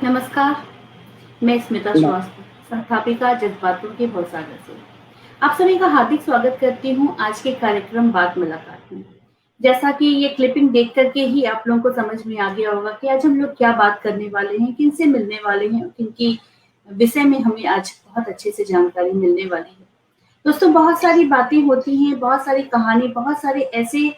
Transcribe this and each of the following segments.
नमस्कार, मैं स्मिता श्रीवास्तव, संस्थापिका जज्बातों के भवसागर से आप सभी का हार्दिक स्वागत करती हूँ आज के कार्यक्रम बात मुलाकात में। जैसा कि ये क्लिपिंग देख करके ही आप लोगों को समझ में आ गया होगा कि आज हम लोग क्या बात करने वाले हैं, किनसे मिलने वाले हैं, किनकी विषय में हमें आज बहुत अच्छे से जानकारी मिलने वाली है। दोस्तों, बहुत सारी बातें होती हैं, बहुत सारी कहानी, बहुत सारे ऐसे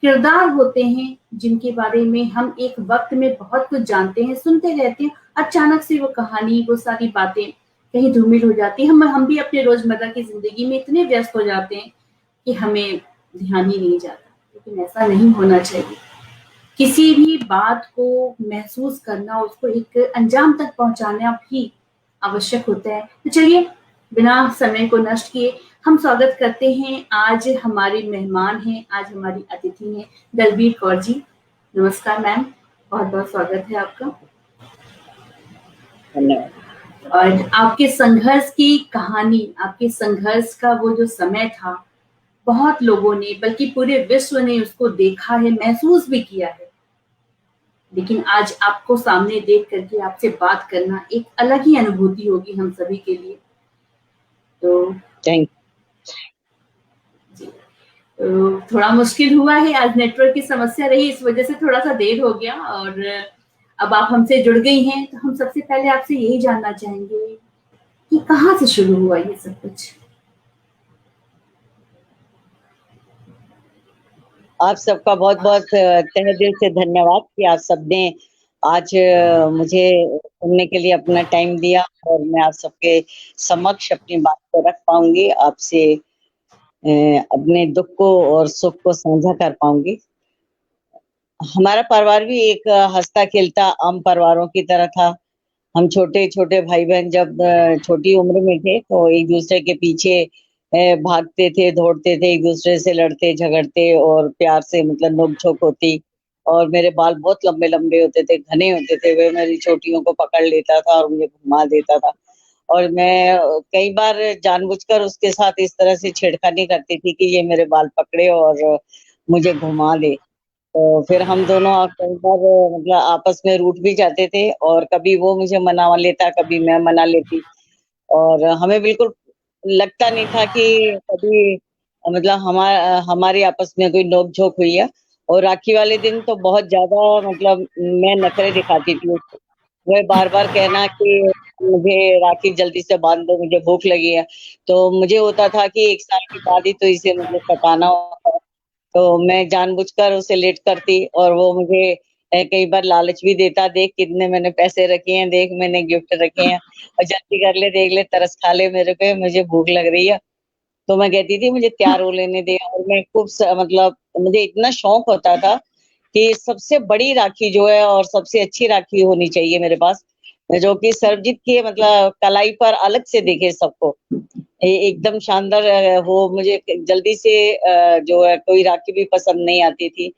किरदार होते हैं जिनके बारे में हम एक वक्त में बहुत कुछ जानते हैं, सुनते रहते हैं। अचानक से वो कहानी, वो सारी बातें कहीं धूमिल हो जाती हैं। हम भी अपने रोजमर्रा की जिंदगी में इतने व्यस्त हो जाते हैं कि हमें ध्यान ही नहीं जाता, लेकिन ऐसा नहीं होना चाहिए। किसी भी बात को महसूस करना, उसको एक अंजाम तक पहुंचाना भी आवश्यक होता है। तो चलिए, बिना समय को नष्ट किए हम स्वागत करते हैं। आज हमारे मेहमान हैं, आज हमारी अतिथि हैं दलबीर कौर जी। नमस्कार मैम, बहुत बहुत स्वागत है आपका। और आपके संघर्ष की कहानी, आपके संघर्ष का वो जो समय था, बहुत लोगों ने, बल्कि पूरे विश्व ने उसको देखा है, महसूस भी किया है। लेकिन आज आपको सामने देख करके आपसे बात करना एक अलग ही अनुभूति होगी हम सभी के लिए। तो थैंक जी, तो थोड़ा मुश्किल हुआ है, आज नेटवर्क की समस्या रही, इस वजह से थोड़ा सा देर हो गया। और अब आप हमसे जुड़ गई हैं, तो हम सबसे पहले आपसे यही जानना चाहेंगे कि कहाँ से शुरू हुआ ये सब कुछ। आप सबका बहुत बहुत तहे दिल से धन्यवाद कि आप सबने आज मुझे सुनने के लिए अपना टाइम दिया और मैं आप सबके समक्ष अपनी बात को रख पाऊंगी, आपसे अपने दुख को और सुख को साझा कर पाऊंगी। हमारा परिवार भी एक हंसता खेलता आम परिवारों की तरह था। हम छोटे छोटे भाई बहन जब छोटी उम्र में थे तो एक दूसरे के पीछे भागते थे, दौड़ते थे, एक दूसरे से लड़ते झगड़ते और प्यार से मतलब नोक-झोंक होती। और मेरे बाल बहुत लंबे-लंबे होते थे, घने होते थे, वह मेरी चोटियों को पकड़ लेता था और मुझे घुमा देता था। और मैं कई बार जानबूझकर उसके साथ इस तरह से छेड़खानी करती थी कि ये मेरे बाल पकड़े और मुझे घुमा दे। तो फिर हम दोनों कई बार मतलब आपस में रूठ भी जाते थे और कभी वो मुझे मना लेता, कभी मैं मना लेती। और हमें बिल्कुल लगता नहीं था कि कभी मतलब हमारी आपस में कोई नोक-झोंक हुई है। और राखी वाले दिन तो बहुत ज़्यादा मतलब मैं नखरे दिखाती थी उसको। वह बार-बार कहना कि मुझे राखी जल्दी से बाँध दो, मुझे भूख लगी है। तो मुझे होता था कि 1 साल के बाद ही तो इसे मतलब कटाना होता है। तो मैं जानबूझकर उसे लेट करती और वो मुझे कई बार लालच भी देता, देख कितने मैंने पैसे रखे हैं, देख मैंने गिफ्ट रखे हैं और जल्दी कर ले, देख ले, तरस खा ले मेरे पे, मुझे भूख लग रही है। तो मैं कहती थी मुझे तैयार हो लेने दे और मैं खूब मतलब मुझे इतना शौक होता था कि सबसे बड़ी राखी जो है और सबसे अच्छी राखी होनी चाहिए मेरे पास, जो कि सर्वजीत के मतलब कलाई पर अलग से दिखे सबको। एकदम शानदार हो, मुझे जल्दी से जो है कोई राखी भी पसंद नहीं आती थी।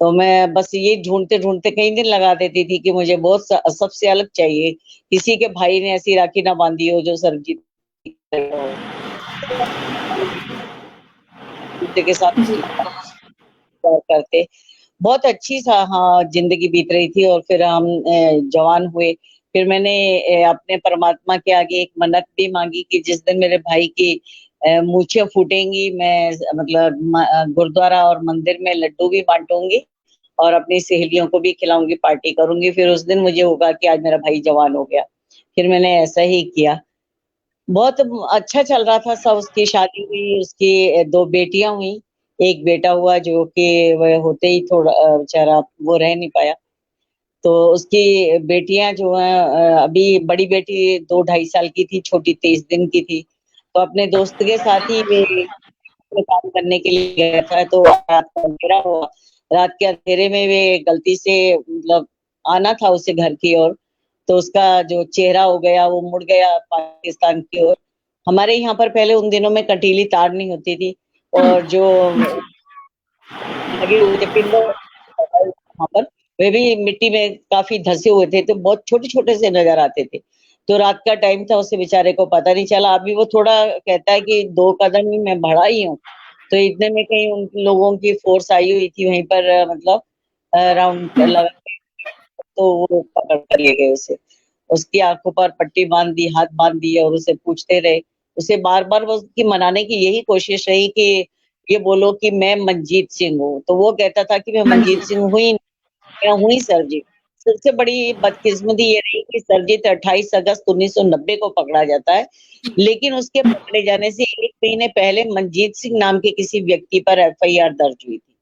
तो मैं बस ये ढूँढते-ढूँढते कई दिन लगा देती थी कि मुझे बहुत सबसे अलग चाहिए। किसी के भाई ने ऐसी राखी ना बाँधी हो जो सरबजीत हो। एक-दूसरे के साथ जी। प्यार करते। बहुत अच्छी सा हाँ, ज़िंदगी बीत रही थी और फिर हम जवान हुए। फिर मैंने अपने परमात्मा के आगे एक मन्नत भी माँगी कि जिस दिन मेरे भाई की मूँछें फूटेंगी, मैं मतलब गुरुद्वारा और मंदिर में लड्डू भी बाँटूँगी और अपनी सहेलियों को भी खिलाऊँगी, पार्टी करूँगी। फिर उस दिन मुझे होगा कि आज मेरा भाई जवान हो गया। फिर मैंने ऐसा ही किया। बहुत अच्छा चल रहा था सब, उसकी शादी हुई, उसकी 2 बेटियाँ हुईं, 1 बेटा हुआ जो कि वह होते ही थोड़ा बेचारा वो रह नहीं पाया। तो उसकी बेटियाँ जो हैं अभी बड़ी बेटी 2 ढाई साल की थी, छोटी 23 दिन की थी। तो अपने दोस्त के साथ ही वे में काम करने के लिए गया था तो रात का अंधेरा हुआ। रात के अंधेरे में वे गलती से मतलब आना था उसे घर की ओर, तो उसका जो चेहरा हो गया वो मुड़ गया पाकिस्तान की ओर। हमारे यहाँ पर पहले उन दिनों में कंटीली तार नहीं होती थी और जो लगे हुए थे पिंडों वहाँ पर, वे भी मिट्टी में काफ़ी धँसे हुए थे, तो बहुत छोटे-छोटे से नज़र आते थे। तो रात का टाइम था, उसे बेचारे को पता नहीं चला। अभी वो थोड़ा कहता है कि 2 कदम ही मैं बढ़ा ही हूँ, तो इतने में कहीं उन लोगों की फ़ोर्स आई हुई थी वहीं पर मतलब राउंड लगा के, तो वो पकड़ कर ले गए उसे। उसकी आँखों पर पट्टी बाँध दी, हाथ बाँध दिए और उसे पूछते रहे। उसे बार-बार वो उसकी मनाने की यही कोशिश रही कि ये बोलो कि मैं मनजीत सिंह हूँ, तो वो कहता था कि मैं मनजीत मंजीत। सिंह हुई नहीं, मैं हुई सरजीत। सबसे बड़ी बदकिस्मती ये रही कि सरजीत 28 अगस्त 1990 को पकड़ा जाता है, लेकिन उसके पकड़े जाने से 1 महीने पहले मनजीत सिंह नाम के किसी व्यक्ति पर एफआईआर दर्ज हुई थी।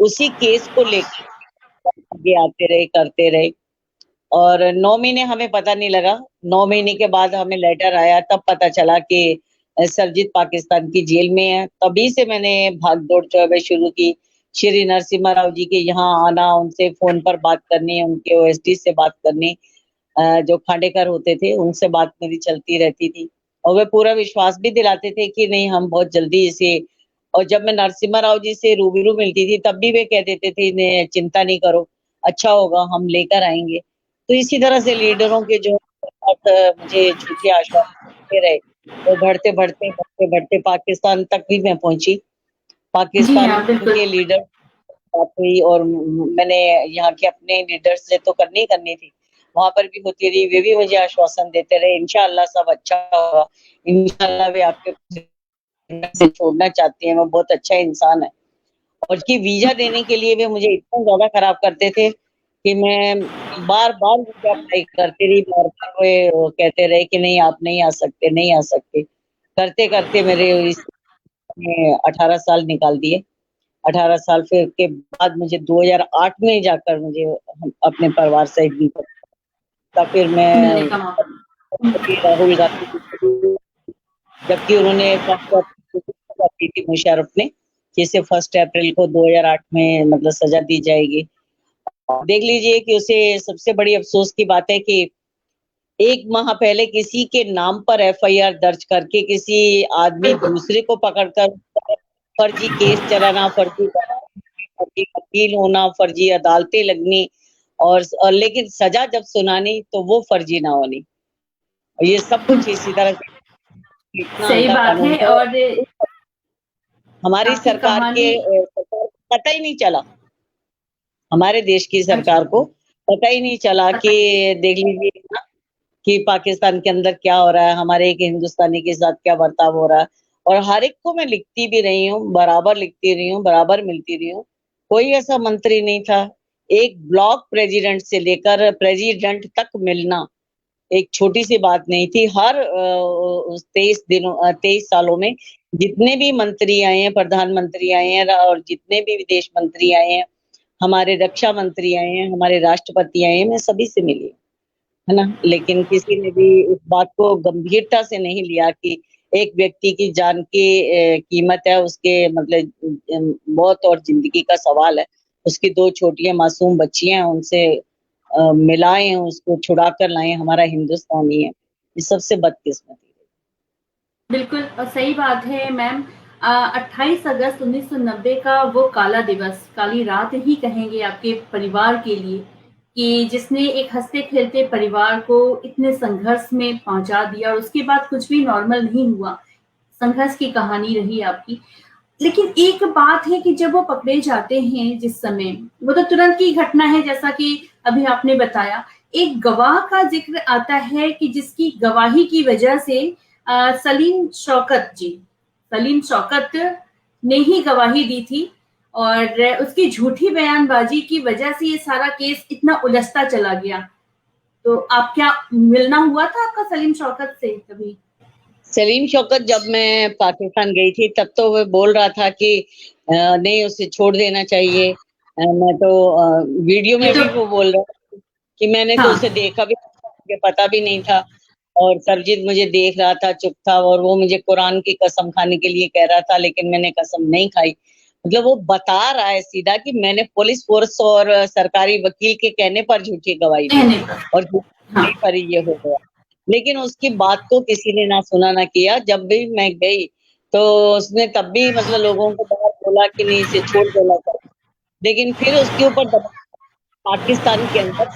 उसी केस को लेकर आगे आते रहे, करते रहे और 9 महीने हमें पता नहीं लगा। 9 महीने के बाद हमें लेटर आया तब पता चला कि सरजीत पाकिस्तान की जेल में है। तभी से मैंने भाग-दौड़ जो है वह शुरू की। श्री नरसिम्हा राव जी के यहाँ आना, उनसे फ़ोन पर बात करनी, उनके ओएसडी से बात करनी, जो खांडेकर होते थे, उनसे बात मेरी चलती रहती थी और वे पूरा विश्वास भी दिलाते थे कि नहीं हम बहुत जल्दी इसे और जब मैं नरसिम्हा राव जी से रूबरू मिलती थी तब भी वे कह देते थे ने चिंता नहीं करो, अच्छा होगा हम लेकर आएँगे। तो इसी तरह से लीडरों के जो साथ मुझे झूठे आश्वासन देते रहे, तो बढ़ते-बढ़ते, बढ़ते-बढ़ते पाकिस्तान तक भी मैं पहुँची। जी पाकिस्तान हाँ, बिल्कुल। के लीडर बात हुई और मैंने यहाँ के अपने लीडर्स से तो करनी ही करनी थी। वहाँ पर भी होती रही, वे भी मुझे आश्वासन देते रहे, इंशाअल्लाह सब अच्छा होगा, इंशाअल्लाह वे आपके से छोड़ना चाहती हैं, वो बहुत अच्छा इंसान है। और उसकी वीज़ा देने के लिए वे मुझे इतना ज़्यादा खराब करते थे कि मैं बार-बार वीज़ा अप्लाई करती रही, बार-बार वे कहते रहे कि नहीं आप नहीं आ सकते, नहीं आ सकते। करते-करते मेरे इसने 18 साल निकाल दिए। 18 साल फिर के बाद मुझे 2008 में जाकर मुझे अपने परिवार सहित वीज़ा तब फिर मिलने मैं का मौका मिला। राहुल गांधी जी जबकि उन्होंने दी थी मुशर्रफ ने कि इसे 1 अप्रैल को 2008 में मतलब सज़ा दी जाएगी। देख लीजिए कि उसे सबसे बड़ी अफ़सोस की बात है कि 1 माह पहले किसी के नाम पर एफआईआर दर्ज करके किसी आदमी बिल्कुल। दूसरे को पकड़कर फर्जी केस चलाना, फर्जी फर्जी वकील होना, फर्जी अदालतें लगनी और लेकिन सज़ा जब सुनानी तो वो फर्जी ना होनी। ये सब कुछ इसी तरह से इतना सही अंधा बात कानून है था और हमारी आपकी कहानी सरकार को पता ही नहीं चला, हमारे देश की अच्छा। सरकार को पता ही नहीं चला कि पता नहीं। देख लीजिए ना कि पाकिस्तान के अंदर क्या हो रहा है, हमारे एक हिंदुस्तानी के साथ क्या बर्ताव हो रहा है और हर एक को मैं लिखती भी रही हूँ, बराबर लिखती रही हूँ, बराबर मिलती रही हूँ। कोई ऐसा मंत्री नहीं था, एक ब्लॉक प्रेज़िडेंट से लेकर प्रेज़िडेंट तक मिलना एक छोटी सी बात नहीं थी। हर 23 सालों में जितने भी मंत्री आए हैं, प्रधानमंत्री आए हैं और जितने भी विदेश मंत्री आए हैं, हमारे रक्षा मंत्री आए हैं, हमारे राष्ट्रपति आए हैं, मैं सभी से मिली हूँ, है ना? लेकिन किसी ने भी इस बात को गंभीरता से नहीं लिया कि एक व्यक्ति की जान की कीमत है, उसके मतलब मौत और ज़िंदगी का सवाल है। उसकी 2 छोटियाँ मासूम बच्चियाँ हैं, उनसे मिलाएँ, उसको छुड़ा कर लाएँ, हमारा हिंदुस्तानी है। ये सबसे बदकिस्मती है। बिल्कुल सही बात है मैम। 28 अगस्त 1990 का वो काला दिवस, काली रात ही कहेंगे आपके परिवार के लिए, कि जिसने एक हँसते-खेलते परिवार को इतने संघर्ष में पहुँचा दिया और उसके बाद कुछ भी नॉर्मल नहीं हुआ। संघर्ष की कहानी रही आपकी। लेकिन एक बात है कि जब वो पकड़े जाते हैं जिस समय, वो तो तुरंत की घटना है जैसा कि अभी आपने बताया। एक गवाह का ज़िक्र आता है कि जिसकी गवाही की वजह से सलीम शौकत ने ही गवाही दी थी और उसकी झूठी बयानबाज़ी की वजह से ये सारा केस इतना उलझता चला गया। तो आप क्या मिलना हुआ था आपका सलीम शौकत से कभी? सलीम शौकत जब मैं पाकिस्तान गई थी तब तो वो बोल रहा था कि नहीं उसे छोड़ देना चाहिए। मैं तो वीडियो ये में तो भी वो बोल रहा है कि मैंने तो हाँ, उसे देखा भी नहीं था, मुझे पता भी नहीं था और सरजीत मुझे देख रहा था, चुप था और वो मुझे कुरान की कसम खाने के लिए कह रहा था लेकिन मैंने कसम नहीं खाई। मतलब वो बता रहा है सीधा कि मैंने पुलिस फ़ोर्स और सरकारी वकील के कहने पर झूठी गवाही दी कहने पर। और झूठी हाँ, गवाही पर ही ये हो गया। लेकिन उसकी बात को किसी ने ना सुना ना किया। जब भी मैं गई, तो उसने तब भी मतलब लोगों को बहुत बोला कि नहीं इसे छोड़ देना चाहिए। लेकिन फिर उसके ऊपर दबाव पाकिस्तान के अंदर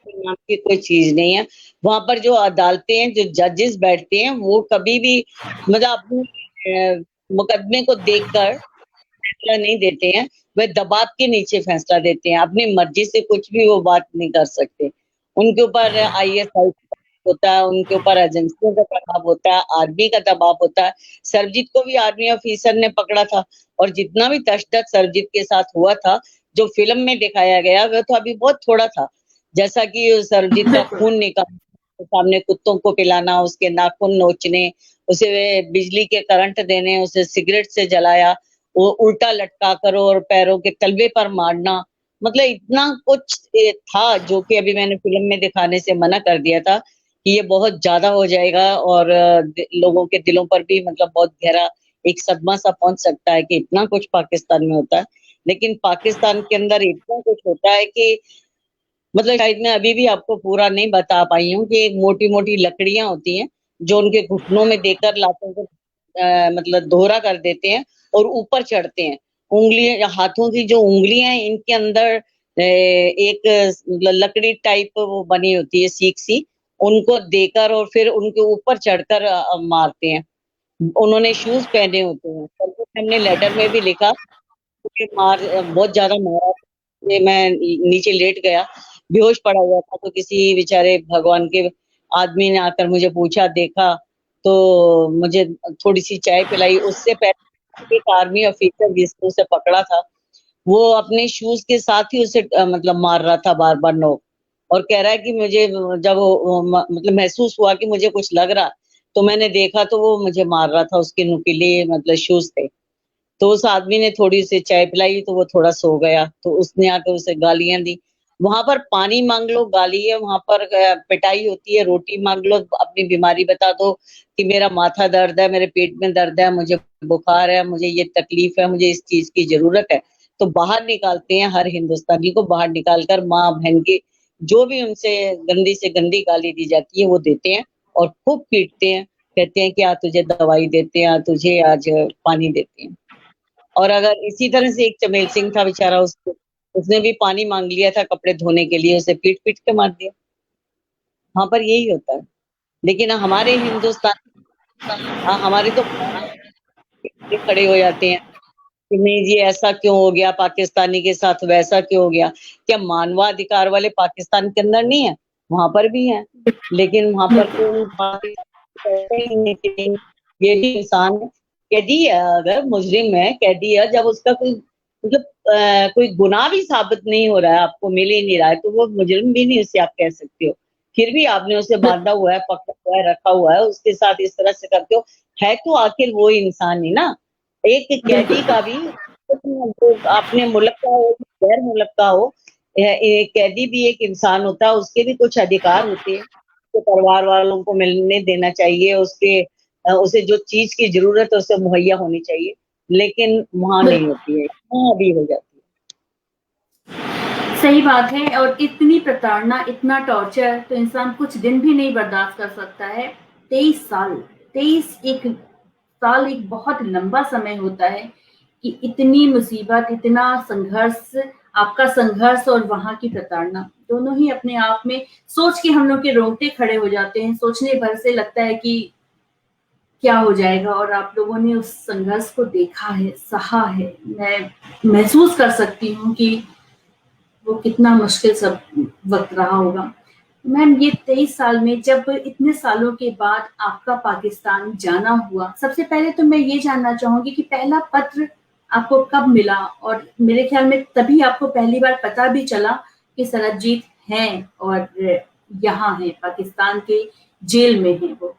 नाम की कोई चीज़ नहीं है। वहाँ पर जो अदालतें हैं, जो जजेस बैठते हैं, वो कभी भी मतलब अपनी मुकदमे को देखकर फैसला नहीं देते हैं, वह दबाव के नीचे फैसला देते हैं। अपनी मर्ज़ी से कुछ भी वो बात नहीं कर सकते। उनके ऊपर आईएसआई होता है, उनके ऊपर एजेंसियों का दबाव होता है, आर्मी का दबाव होता है। सरजीत को भी आर्मी ऑफिसर ने पकड़ा था और जितना भी तशद्दुद सरजीत के साथ हुआ था, जो फ़िल्म में दिखाया गया, वह तो अभी बहुत थोड़ा था। जैसा कि सरजीत का बिल्कुल। खून निकालना, सामने कुत्तों को पिलाना, उसके नाखून नोचने, उसे बिजली के करंट देने, उसे सिगरेट से जलाया, वो उल्टा लटका कर और पैरों के तलवे पर मारना, मतलब इतना कुछ था जो कि अभी मैंने फ़िल्म में दिखाने से मना कर दिया था कि ये बहुत ज़्यादा हो जाएगा और लोगों के दिलों पर भी मतलब बहुत गहरा एक सदमा-सा पहुँच सकता है कि इतना कुछ पाकिस्तान में होता है। लेकिन पाकिस्तान के अंदर इतना कुछ होता है कि मतलब शायद मैं अभी भी आपको पूरा नहीं बता पाई हूँ कि मोटी-मोटी लकड़ियाँ होती हैं, जो उनके घुटनों में देकर लातों को मतलब दोहरा कर देते हैं और ऊपर चढ़ते हैं। उँगलियाँ हाथों की जो उँगलियाँ हैं इनके अंदर एक लकड़ी टाइप वो बनी होती है सीख-सी, उनको देकर और फिर उनके ऊपर चढ़कर मारते हैं। उन्होंने शूज़ पहने होते हैं। बल्कि हमने लेटर में भी लिखा मुझे बहुत ज़्यादा मारा, ये मैं नीचे लेट गया, बेहोश पड़ा हुआ था, तो किसी बेचारे भगवान के आदमी ने आकर मुझे पूछा, देखा, तो मुझे थोड़ी-सी चाय पिलाई। उससे पहले एक आर्मी ऑफिसर जिसने उसे पकड़ा था, वो अपने शूज़ के साथ ही उसे मतलब मार रहा था बार-बार नोक और कह रहा है कि मुझे जब वो मतलब महसूस हुआ कि मुझे कुछ लग रहा, तो मैंने देखा तो वो मुझे मार रहा था, उसके नुकीले मतलब शूज़ थे। तो उस आदमी ने थोड़ी-सी चाय पिलाई तो वो थोड़ा सो गया, तो उसने आकर उसे गालियाँ दी। वहाँ पर पानी माँग लो, गाली है, वहाँ पर पिटाई होती है, रोटी माँग लो, अपनी बीमारी बता दो कि मेरा माथा दर्द है, मेरे पेट में दर्द है, मुझे बुखार है, मुझे ये तकलीफ़ है, मुझे इस चीज़ की ज़रूरत है। तो बाहर निकालते हैं, हर हिंदुस्तानी को बाहर निकाल कर माँ-बहन की जो भी उनसे गंदी से गंदी गाली दी जाती है, वो देते हैं और खूब पीटते हैं। कहते हैं कि तुझे दवाई देते हैं, तुझे आज पानी देते हैं। और अगर इसी तरह से एक चमेल सिंह था बेचारा उसने भी पानी माँग लिया था कपड़े धोने के लिए, उसे पीट-पीट के मार दिया। वहाँ पर यही होता है। लेकिन हमारे हिंदुस्तान हमारे तो खड़े हो जाते हैं कि नहीं जी ऐसा क्यों हो गया, पाकिस्तानी के साथ वैसा क्यों हो गया? क्या मानवाधिकार वाले पाकिस्तान के अंदर नहीं है? वहाँ पर भी हैं। लेकिन वहाँ पर बिल्कुल। तो कहते ही नहीं कि ये भी इंसान है। कैदी है अगर मुजरिम है, कैदी है जब उसका कोई मतलब कोई गुनाह भी साबित नहीं हो रहा है, आपको मिल ही नहीं रहा है, तो वो मुजरिम भी नहीं उसे आप कह सकते हो। फिर भी आपने उसे बांधा हुआ है, पकड़ा हुआ है, रखा हुआ है, उसके साथ इस तरह से करते हो। है तो आखिर वो इंसान ही ना। एक कैदी बिल्कुल। का भी, जो अपने मुल्क का हो, गैर मुल्क का हो, कैदी भी एक इंसान होता है, उसके भी कुछ अधिकार होते हैं, उसके परिवार वालों को मिलने देना चाहिए, उसे जो चीज की जरूरत है उसे मुहैया होनी चाहिए, लेकिन वहां नहीं बिल्कुल होती है, वहां अभी हो जाती है। सही बात है। और इतनी प्रताड़ना, इतना टॉर्चर तो इंसान कुछ दिन भी नहीं बर्दाश्त कर सकता है। 23 साल, 23 एक साल एक बहुत लंबा समय होता है कि इतनी मुसीबत, इतना संघर्ष, आपका संघर्ष और वहां की प्रताड़ना दोनों ही अपने आप में सोच के हम लोग के रोंगटे खड़े हो जाते हैं। सोचने भर से लगता है कि क्या हो जाएगा। और आप लोगों ने उस संघर्ष को देखा है, सहा है। मैं महसूस कर सकती हूँ कि वो कितना मुश्किल सब वक्त रहा होगा। मैम, ये 23 साल में जब इतने सालों के बाद आपका पाकिस्तान जाना हुआ, सबसे पहले तो मैं ये जानना चाहूंगी कि पहला पत्र आपको कब मिला? और मेरे ख्याल में तभी आपको पहली बार पता भी चला कि सरबजीत हैं और यहाँ हैं, पाकिस्तान के जेल में हैं वो।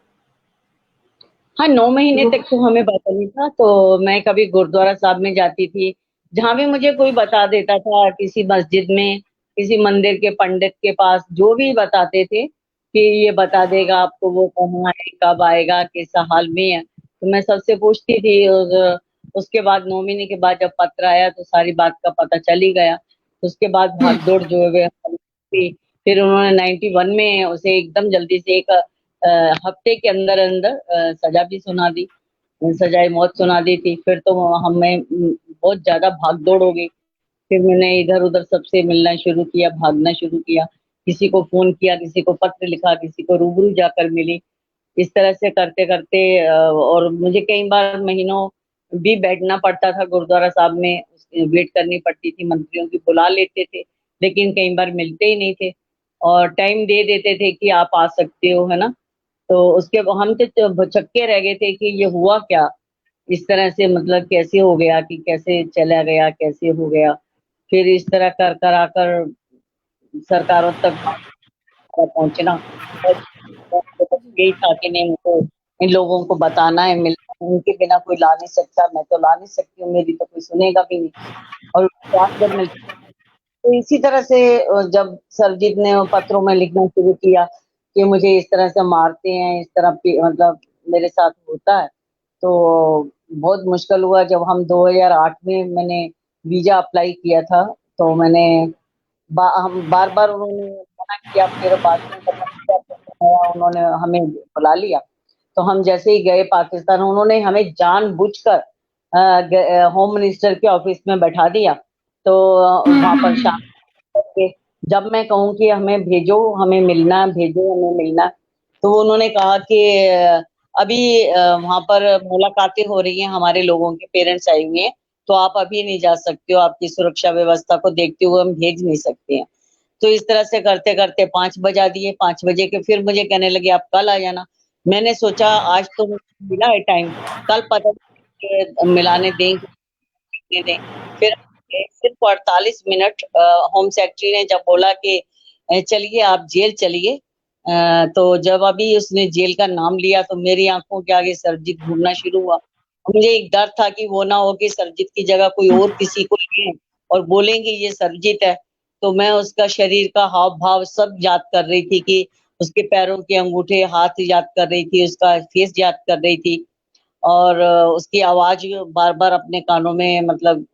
हाँ, 9 महीने वो तक तो हमें पता नहीं था, तो मैं कभी गुरुद्वारा साहब में जाती थी, जहाँ भी मुझे कोई बता देता था, किसी मस्जिद में, किसी मंदिर के पंडित के पास, जो भी बताते थे कि ये बता देगा आपको वो कहाँ है, कब आएगा, किस हाल में है, तो मैं सबसे पूछती थी। और उसके बाद 9 महीने के बाद जब पत्र आया तो सारी बात का पता चल ही गया। तो उसके बाद भाग-दौड़ जो है वह थी। फिर उन्होंने 91 में उसे एकदम जल्दी से एक हफ्ते के अंदर-अंदर सज़ा भी सुना दी, सज़ाए मौत सुना दी थी। फिर तो हमें बहुत ज़्यादा भाग-दौड़ हो गई। फिर मैंने इधर-उधर सबसे मिलना शुरू किया, भागना शुरू किया। किसी को फ़ोन किया, किसी को पत्र लिखा, किसी को रूबरू जाकर मिली। इस तरह से करते-करते और मुझे कई बार महीनों भी बैठना पड़ता था गुरुद्वारा साहब में, वेट करनी पड़ती थी, मंत्रियों की बुला लेते थे, लेकिन कई बार मिलते ही नहीं थे और टाइम दे देते थे कि आप आ सकते हो, है ना? तो उसके हम तो भौचक्के रह गए थे कि ये हुआ क्या? इस तरह से मतलब कैसे हो गया कि कैसे चला गया, कैसे हो गया? फिर इस तरह कर आकर सरकारों तक पहुँचना और यही था कि नहीं मुझको इन लोगों को बताना है, मिलना है, उनके बिना कोई ला नहीं सकता, मैं तो ला नहीं सकती हूँ, मेरी तो कोई सुनेगा भी नहीं। और बात जब मिल तो इसी तरह से जब सरजीत ने पत्रों में लिखना शुरू किया कि मुझे इस तरह से मारते हैं, इस तरह पे मतलब मेरे साथ होता है, तो बहुत मुश्किल हुआ जब हम 2008 में मैंने वीज़ा अप्लाई किया था, तो मैंने हम बार-बार उन्होंने मना किया, फिर बाद में उन्होंने हमें बुला लिया। तो हम जैसे ही गए पाकिस्तान, उन्होंने हमें जानबूझकर होम मिनिस्टर के ऑफिस में बैठा दिया। तो वहाँ पर शाम के जब मैं कहूँ कि हमें भेजो, हमें मिलना, भेजो हमें मिलना, तो उन्होंने कहा कि अभी वहाँ पर मुलाकातें हो रही हैं, हमारे लोगों के पेरेंट्स आए हुए हैं, तो आप अभी नहीं जा सकते हो, आपकी सुरक्षा व्यवस्था को देखते हुए हम भेज नहीं सकते हैं। तो इस तरह से करते-करते 5 बजा दिए, 5 बजे के फिर मुझे कहने लगे आप कल आ जाना। मैंने सोचा आज तो मिला है टाइम, कल पता नहीं मिलाने दें। फिर सिर्फ 48 मिनट होम सेक्रेटरी ने जब बोला कि चलिए आप जेल चलिए। तो जब अभी उसने जेल का नाम लिया तो मेरी आँखों के आगे सरजीत घूमना शुरू हुआ। और मुझे एक डर था कि वो ना हो कि सरजीत की जगह कोई और किसी को लें और बोलेंगे ये सरजीत है। तो मैं उसका शरीर का हाव-भाव सब याद कर रही थी कि उसके पैरों के अंगूठे, हाथ याद कर रही थी, उसका फेस याद कर रही थी। और उसकी आवाज़ बार-बार अपने कानों में मतलब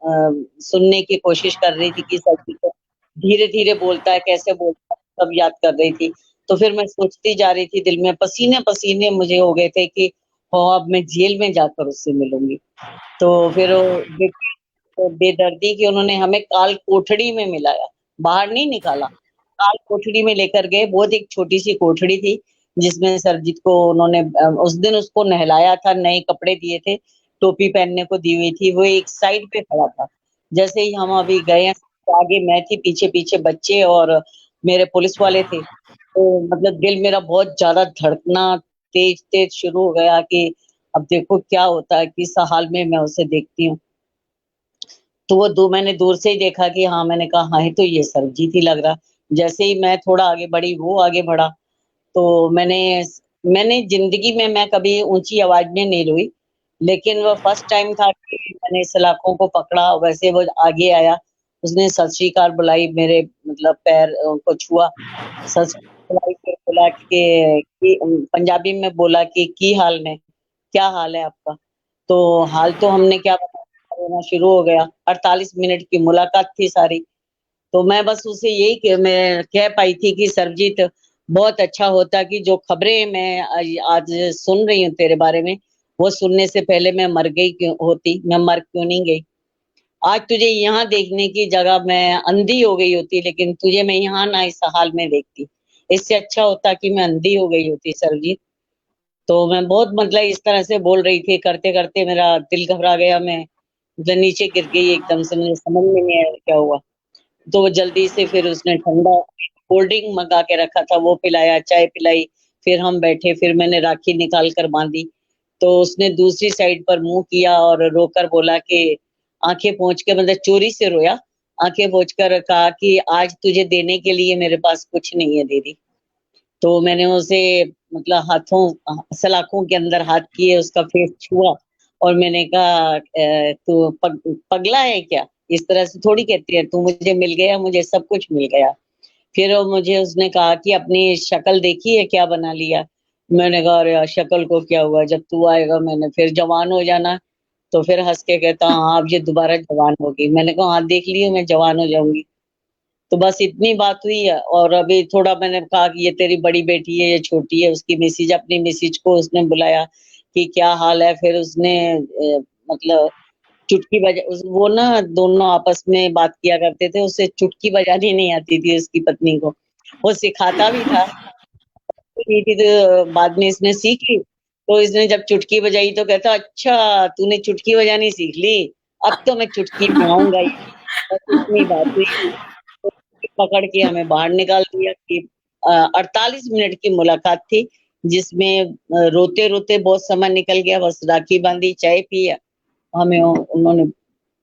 सुनने की कोशिश कर रही थी कि सरजीत तो धीरे-धीरे बोलता है, कैसे बोलता है, सब याद कर रही थी। तो फिर मैं सोचती जा रही थी दिल में, पसीने-पसीने मुझे हो गए थे कि अब मैं जेल में जाकर उससे मिलूँगी। तो फिर वो देखिए बेदर्दी कि उन्होंने हमें काल कोठड़ी में मिलाया, बाहर नहीं निकाला। काल कोठड़ी में लेकर गए, बहुत एक छोटी-सी कोठड़ी थी, जिसमें सरजीत को उन्होंने उस दिन उसको नहलाया था, नए कपड़े दिए थे, टोपी पहनने को दी हुई थी, वो एक साइड पे खड़ा था। जैसे ही हम अभी गए हैं, तो आगे मैं थी, पीछे-पीछे बच्चे और मेरे पुलिस वाले थे। तो मतलब दिल मेरा बहुत ज़्यादा धड़कना तेज़-तेज़ शुरू हो गया कि अब देखो क्या होता है, किस हाल में मैं उसे देखती हूँ। तो वो दो मैंने दूर से ही देखा कि हाँ, मैंने कहा हाँ, ये तो ये सरबजीत ही लग रहा। जैसे ही मैं थोड़ा आगे बढ़ी, वो आगे बढ़ा तो मैंने जिंदगी में मैं कभी ऊंची आवाज में नहीं रोई, लेकिन वो फर्स्ट टाइम था कि मैंने सलाखों को पकड़ा, वैसे वो आगे आया, उसने सत श्री अकाल बुलाई, मेरे मतलब पैर को छुआ, सत श्री अकाल बुलाई, फिर बोला कि पंजाबी में बोला कि की हाल ने, क्या हाल है आपका? तो हाल तो हमने क्या बताया, रोना शुरू हो गया। 48 मिनट की मुलाकात थी सारी। तो मैं बस उसे मैं कह पाई थी कि सरबजीत, बहुत अच्छा होता कि जो खबरें मैं आज सुन रही हूँ तेरे बारे में, वो सुनने से पहले मैं मर गई क्यों होती, मैं मर क्यों नहीं गई। आज तुझे यहाँ देखने की जगह मैं अंधी हो गई होती, लेकिन तुझे मैं यहाँ ना इस हाल में देखती। इससे अच्छा होता कि मैं अंधी हो गई होती सरबजीत। तो मैं बहुत मतलब इस तरह से बोल रही थी, करते करते मेरा दिल घबरा गया, मैं मतलब नीचे गिर गई एकदम से, मुझे समझ में नहीं आया क्या हुआ। तो वो जल्दी से फिर उसने ठंडा कोल्ड ड्रिंक मंगा के रखा था, वो पिलाया, चाय पिलाई, फिर हम बैठे, फिर मैंने राखी निकाल कर बांधी। तो उसने दूसरी साइड पर मुंह किया और रोकर बोला कि आंखें पोंछ के, मतलब चोरी से रोया, आंखें पोंछ कर कहा कि आज तुझे देने के लिए मेरे पास कुछ नहीं है दीदी। तो मैंने उसे मतलब सलाखों के अंदर हाथ किए, उसका फेस छुआ और मैंने कहा तू पगला है क्या? इस तरह से थोड़ी कहती है, तू मुझे मिल गया, मुझे सब कुछ मिल गया। फिर वो मुझे उसने कहा कि अपनी शक्ल देखी है, क्या बना लिया? मैंने कहा अरे यार, शक्ल को क्या हुआ, जब तू आएगा मैंने फिर जवान हो जाना। तो फिर हंस के कहता हाँ, अब ये दोबारा जवान होगी। मैंने कहा हाँ, देख लियो, मैं जवान हो जाऊंगी। तो बस इतनी बात हुई है। और अभी थोड़ा मैंने कहा कि ये तेरी बड़ी बेटी है, ये छोटी है, उसकी मिसेज, अपनी मिसेज को उसने बुलाया कि क्या हाल है। फिर उसने मतलब चुटकी बजा, वो ना दोनों आपस में बात किया करते थे, उसे चुटकी बजानी नहीं आती थी उसकी पत्नी को, वो सिखाता भी था। की थी तो बाद में इसने सीख ली। तो इसने जब चुटकी बजाई तो कहता अच्छा, तूने चुटकी बजानी सीख ली, अब तो मैं चुटकी बजाऊंगा ही। बस इतनी बात हुई। तो पकड़ के हमें बाहर निकाल दिया कि 48 मिनट की मुलाकात थी, जिसमें रोते रोते बहुत समय निकल गया, बस राखी बांधी, चाय पी, हमें उन्होंने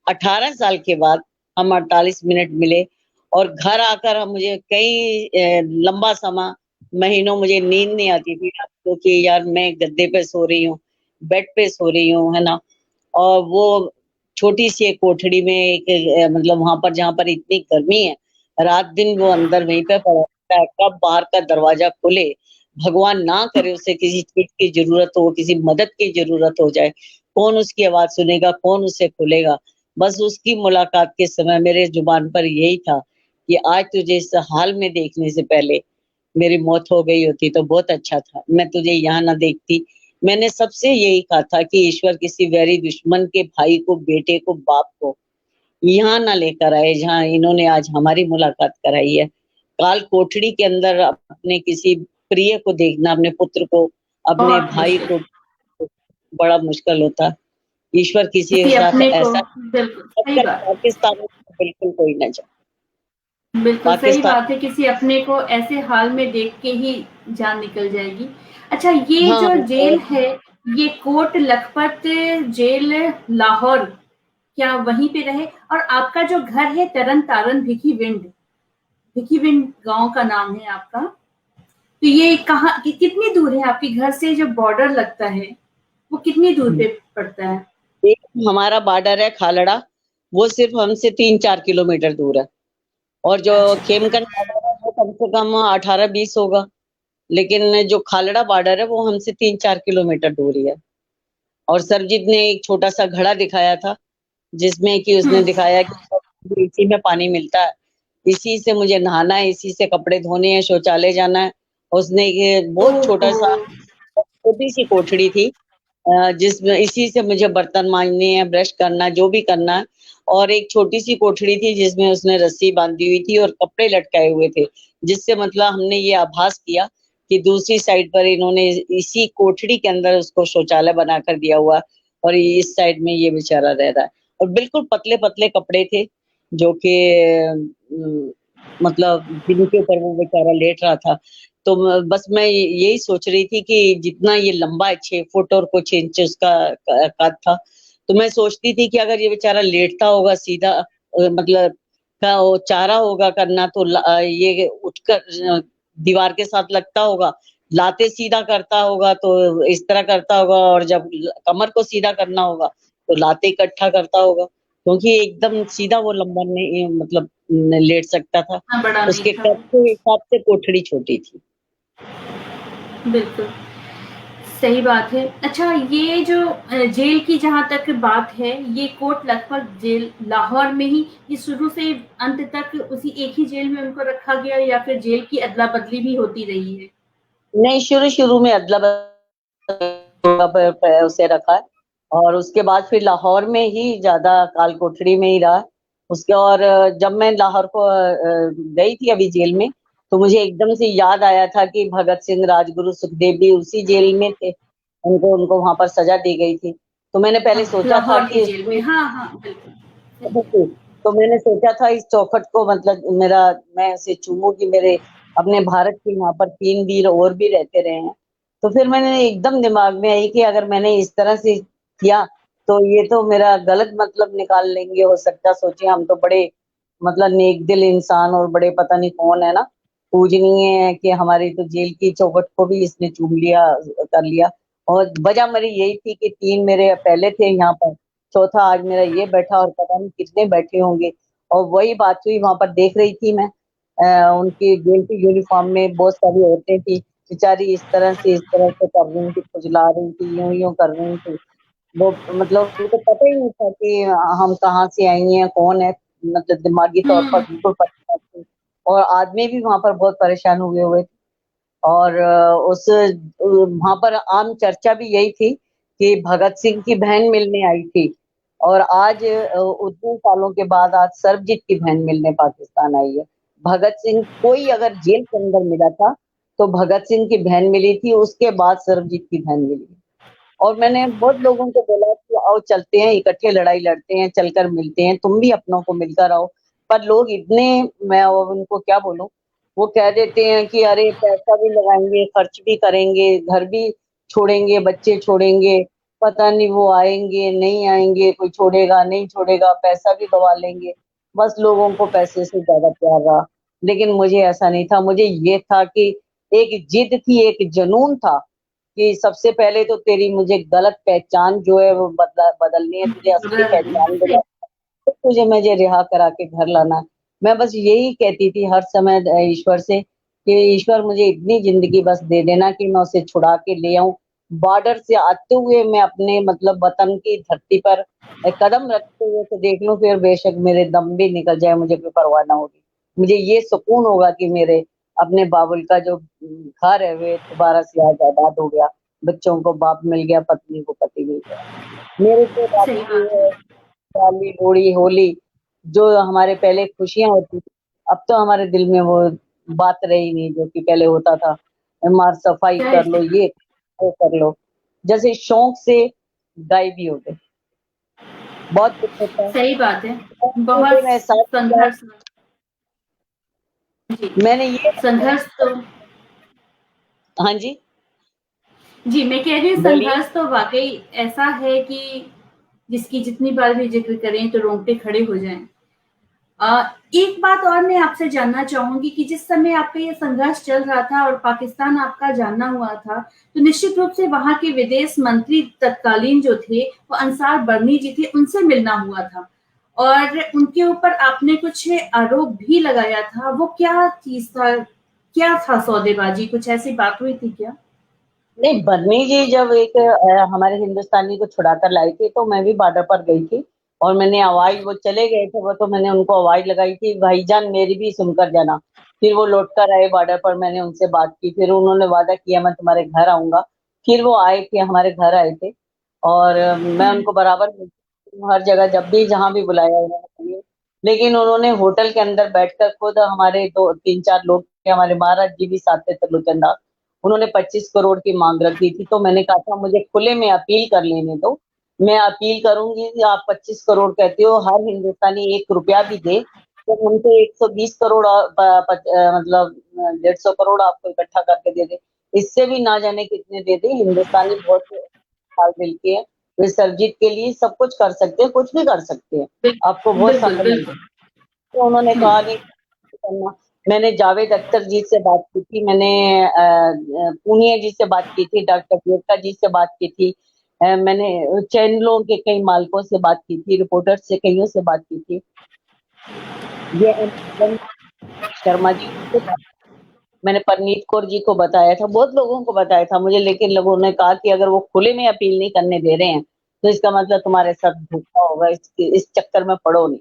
18 साल के बाद हम 48 मिनट मिले। और घर आकर हम मुझे कई लंबा समय, महीनों मुझे नींद नहीं आती थी, क्योंकि यार मैं गद्दे पे सो रही हूँ, बेड पे सो रही हूँ, है ना। और वो छोटी सी एक कोठड़ी में एक मतलब वहां पर जहाँ पर इतनी गर्मी है, रात दिन वो अंदर वहीं पे पड़ा रहता है, कब बाहर का दरवाजा खुले, भगवान ना करे उसे किसी चीज की जरूरत हो, किसी मदद की जरूरत हो जाए, कौन उसकी आवाज सुनेगा, कौन उसे खुलेगा। बस उसकी मुलाकात के समय मेरे जुबान पर यही था कि आज तुझे इस हाल में देखने से पहले मेरी मौत हो गई होती तो बहुत अच्छा था, मैं तुझे यहाँ ना देखती। मैंने सबसे यही कहा था कि ईश्वर किसी वैरी दुश्मन के भाई को, बेटे को, बाप को यहाँ ना लेकर आए जहाँ इन्होंने आज हमारी मुलाकात कराई है। काल कोठड़ी के अंदर अपने किसी प्रिय को देखना, अपने पुत्र को, अपने बहुत भाई मुश्किल। को, बड़ा मुश्किल होता। ईश्वर किसी के किसी साथ अपने को, ऐसा, बिल्कुल सही अगर बात, पाकिस्तान में तो बिल्कुल कोई ना जाए। बिल्कुल सही पाकिस्तान, बात है, किसी अपने को ऐसे हाल में देख के ही जान निकल जाएगी। अच्छा, ये हाँ, जो और जेल है, ये कोट लखपत जेल लाहौर, क्या वहीं पे रहे? और आपका जो घर है तरन तारन भिखी विंड गांव का नाम है आपका, तो ये कहाँ कितनी दूर है आपके घर से? जो बॉर्डर लगता है वो कितनी दूर पे पड़ता है? एक हमारा बॉर्डर है खालड़ा, वो सिर्फ हमसे 3-4 किलोमीटर दूर है। और जो अच्छा। खेमकन बॉर्डर है वो कम से कम 18-20 होगा। लेकिन जो खालड़ा बॉर्डर है वो हमसे 3-4 किलोमीटर दूरी है। और सरजीत ने एक छोटा सा घड़ा दिखाया था, जिसमें कि उसने हम्म। दिखाया कि इसी में पानी मिलता है, इसी से मुझे नहाना है, इसी से कपड़े धोने हैं, शौचालय जाना है। उसने ये बहुत छोटा ओहो। सा, छोटी सी कोठड़ी थी, जिसमें इसी से मुझे बर्तन मांजने हैं, ब्रश करना, जो भी करना है। और एक छोटी सी कोठड़ी थी जिसमें उसने रस्सी बांधी हुई थी और कपड़े लटकाए हुए थे, जिससे मतलब हमने ये आभास किया कि दूसरी साइड पर इन्होंने इसी कोठड़ी के अंदर उसको शौचालय बनाकर दिया हुआ, और इस साइड में ये बेचारा रह रहा है। और बिल्कुल पतले पतले कपड़े थे, जो कि मतलब जिनके ऊपर वो बेचारा लेट रहा था। तो बस मैं यही सोच रही थी कि जितना ये लंबा है, 6 फुट और कुछ इंच उसका कद था, तो मैं सोचती थी कि अगर ये बेचारा लेटता होगा सीधा, मतलब का वो चारा होगा करना, तो ये उठकर दीवार के साथ लगता होगा, लाते सीधा करता होगा तो इस तरह करता होगा, और जब कमर को सीधा करना होगा तो लाते इकट्ठा करता होगा, क्योंकि एकदम सीधा वो लंबा नहीं, मतलब लेट सकता था। हाँ, बड़ा नहीं उसके था। कद के हिसाब से कोठड़ी छोटी थी। बिल्कुल, सही बात है। अच्छा, ये जो जेल की जहाँ तक बात है, ये कोर्ट लगभग जेल लाहौर में ही ये शुरू से अंत तक उसी एक ही जेल में उनको रखा गया, या फिर जेल की अदला-बदली भी होती रही है? नहीं, शुरू-शुरू में उसे रखा है, और उसके बाद फिर लाहौर में ही ज़्यादा काल कोठरी में ही रहा। उसके और जब मैं लाहौर को गई थी अभी जेल में, तो मुझे एकदम से याद आया था कि भगत सिंह, राजगुरु, सुखदेव भी उसी जेल में थे। उनको उनको वहाँ पर सज़ा दी गई थी। तो मैंने पहले सोचा था लाहौर की कि जेल में। हाँ, हाँ, बिल्कुल। सही। बिल्कुल, तो मैंने सोचा था इस चौखट को, मतलब मेरा, मैं उसे चूमूँ कि मेरे अपने भारत के यहाँ पर 3 वीर और भी रहते रहे हैं। तो फिर मैंने एकदम दिमाग में आई कि अगर मैंने इस तरह से किया, तो ये तो मेरा गलत मतलब निकाल लेंगे, हो सकता है सोचे हम तो बड़े मतलब नेक दिल इंसान और बड़े पता नहीं कौन है ना, पूजनीय है कि हमारी तो जेल की चौखट को भी इसने चूम लिया, कर लिया। और वजह मेरी यही थी कि 3 मेरे पहले थे यहाँ पर, चौथा आज मेरा ये बैठा और पता नहीं कितने बैठे होंगे। और वही बात हुई, वहाँ पर देख रही थी मैं उनकी जेल की यूनिफ़ॉर्म में बहुत सारी औरतें थी, बेचारी इस तरह से कर रही थी, खुजला रही थी, यूँ-यूँ कर रही थी। वो मतलब उनको पता ही नहीं था कि हम कहाँ से आई हैं, कौन है, मतलब दिमागी तौर पर हुँ। बिल्कुल परेशान थी। और आदमी भी वहाँ पर बहुत परेशान हुए हुए थे। और वहाँ पर आम चर्चा भी यही थी कि भगत सिंह की बहन मिलने आई थी, और आज उतने सालों के बाद आज सरबजीत की बहन मिलने पाकिस्तान आई है। भगत सिंह कोई अगर जेल के अंदर मिला था, तो भगत सिंह की बहन मिली थी, उसके बाद सरबजीत की बहन मिली। और मैंने बहुत लोगों को बोला कि आओ चलते हैं, इकट्ठे लड़ाई लड़ते हैं, चलकर मिलते हैं, तुम भी अपनों को मिलकर आओ। पर लोग इतने, मैं अब उनको क्या बोलूँ, वो कह देते हैं कि अरे पैसा भी लगाएँगे, खर्च भी करेंगे, घर भी छोड़ेंगे, बच्चे छोड़ेंगे, पता नहीं वो आएँगे, नहीं आएँगे, कोई छोड़ेगा, नहीं छोड़ेगा, पैसा भी गँवा लेंगे। बस लोगों को पैसे से ज़्यादा प्यार रहा। लेकिन मुझे ऐसा नहीं था, मुझे ये था कि एक ज़िद थी, एक जुनून था कि सबसे पहले तो तेरी मुझे गलत पहचान जो है वो बदलनी है, तुझे असली बदल दें। पहचान दिला, तो तुझे मुझे रिहा करा के घर लाना है। मैं बस यही कहती थी हर समय ईश्वर से कि ईश्वर मुझे इतनी ज़िंदगी बस दे देना कि मैं उसे छुड़ा के ले आऊँ। बॉर्डर से आते हुए मैं अपने मतलब वतन की धरती पर कदम रखते हुए तो देख लूँ, फिर बेशक मेरे दम भी निकल जाए, मुझे कोई परवाह ना होगी। मुझे ये सुकून होगा कि मेरे अपने बाबुल का जो घर है वे दोबारा से आज आबाद हो गया, बच्चों को बाप मिल गया, पत्नी को पति मिल गया। मेरे तो सही बाकी बात है। दिवाली, लोहड़ी, होली जो हमारे पहले खुशियाँ होती थी, अब तो हमारे दिल में वो बात रही नहीं जो कि पहले होता था। मार सफाई कर लो, ज़ाहिर-सी बात। ये वो कर लो, जैसे शौक से गायब ही हो गए। बहुत कुछ होता है। सही बात है। मुझे बहुत एहसास हुआ, संघर्ष। जी, मैंने ये संघर्ष तो हाँ जी, जी, मैं कह रही हूँ बोलिए। संघर्ष तो वाक़ई ऐसा है कि जिसकी जितनी बार भी ज़िक्र करें तो रोंगटे खड़े हो जाएँ। एक बात और मैं आपसे जानना चाहूँगी कि जिस समय आपका ये संघर्ष चल रहा था और पाकिस्तान आपका जाना हुआ था, तो निश्चित रूप से वहाँ के विदेश मंत्री तत्कालीन जो थे, वो अंसार बर्नी जी थे, उनसे मिलना हुआ था। और उनके ऊपर आपने कुछ आरोप भी लगाया था, वो क्या चीज़ था? क्या था सौदेबाज़ी? कुछ ऐसी बात हुई थी क्या? नहीं, बन्नी जी जब एक हमारे हिंदुस्तानी को छुड़ा कर लाई थी, तो मैं भी बॉर्डर पर गई थी, और मैंने आवाज़, वो चले गए थे वो, तो मैंने उनको आवाज़ लगाई थी, भाईजान मेरी भी सुनकर जाना। फिर वो लौट कर आए बॉर्डर पर, मैंने उनसे बात की, फिर उन्होंने वादा किया मैं तुम्हारे घर आऊँगा। फिर वो आए थे, हमारे घर आए थे, और मैं हुँ। उनको बराबर मिलती हूँ हर जगह, जब भी जहाँ भी बुलाया उन्होंने। लेकिन उन्होंने होटल के अंदर बैठकर खुद, हमारे 2 3-4 लोग थे, हमारे महाराज जी भी साथ थे, त्रिलोचन दास, उन्होंने 25 करोड़ की माँग रखी थी, तो मैंने कहा था मुझे खुले में अपील कर लेने दो। मैं अपील करूँगी कि आप 25 करोड़ कहते हो, हर हिंदुस्तानी 1 रुपया भी दे, तो हम तो 120 करोड़ मतलब 150 करोड़ आपको इकट्ठा करके दे दें। इससे भी ना जाने कितने दे दें, हिंदुस्तानी बहुत विशाल दिल के हैं, वे सरजीत के लिए सब कुछ कर सकते हैं, कुछ भी कर सकते हैं, बिल आपको बहुत बिल्कुल, सारे मिल, बिल्कुल। तो उन्होंने हुँ। कहा नहीं करना। मैंने जावेद अख्तर जी से बात की थी, मैंने पूनिया जी से बात की थी, डॉक्टर गोरखा जी से बात की थी, मैंने चैनलों के कई मालिकों से बात की थी, रिपोर्टर से कईयों से बात की थी। ये शर्मा जी से मैंने परनीत कौर जी को बताया था, बहुत लोगों को बताया था मुझे, लेकिन लोगों ने कहा कि अगर वो खुले में अपील नहीं करने दे रहे हैं तो इसका मतलब तुम्हारे साथ धोखा होगा, इस चक्कर में पड़ो नहीं।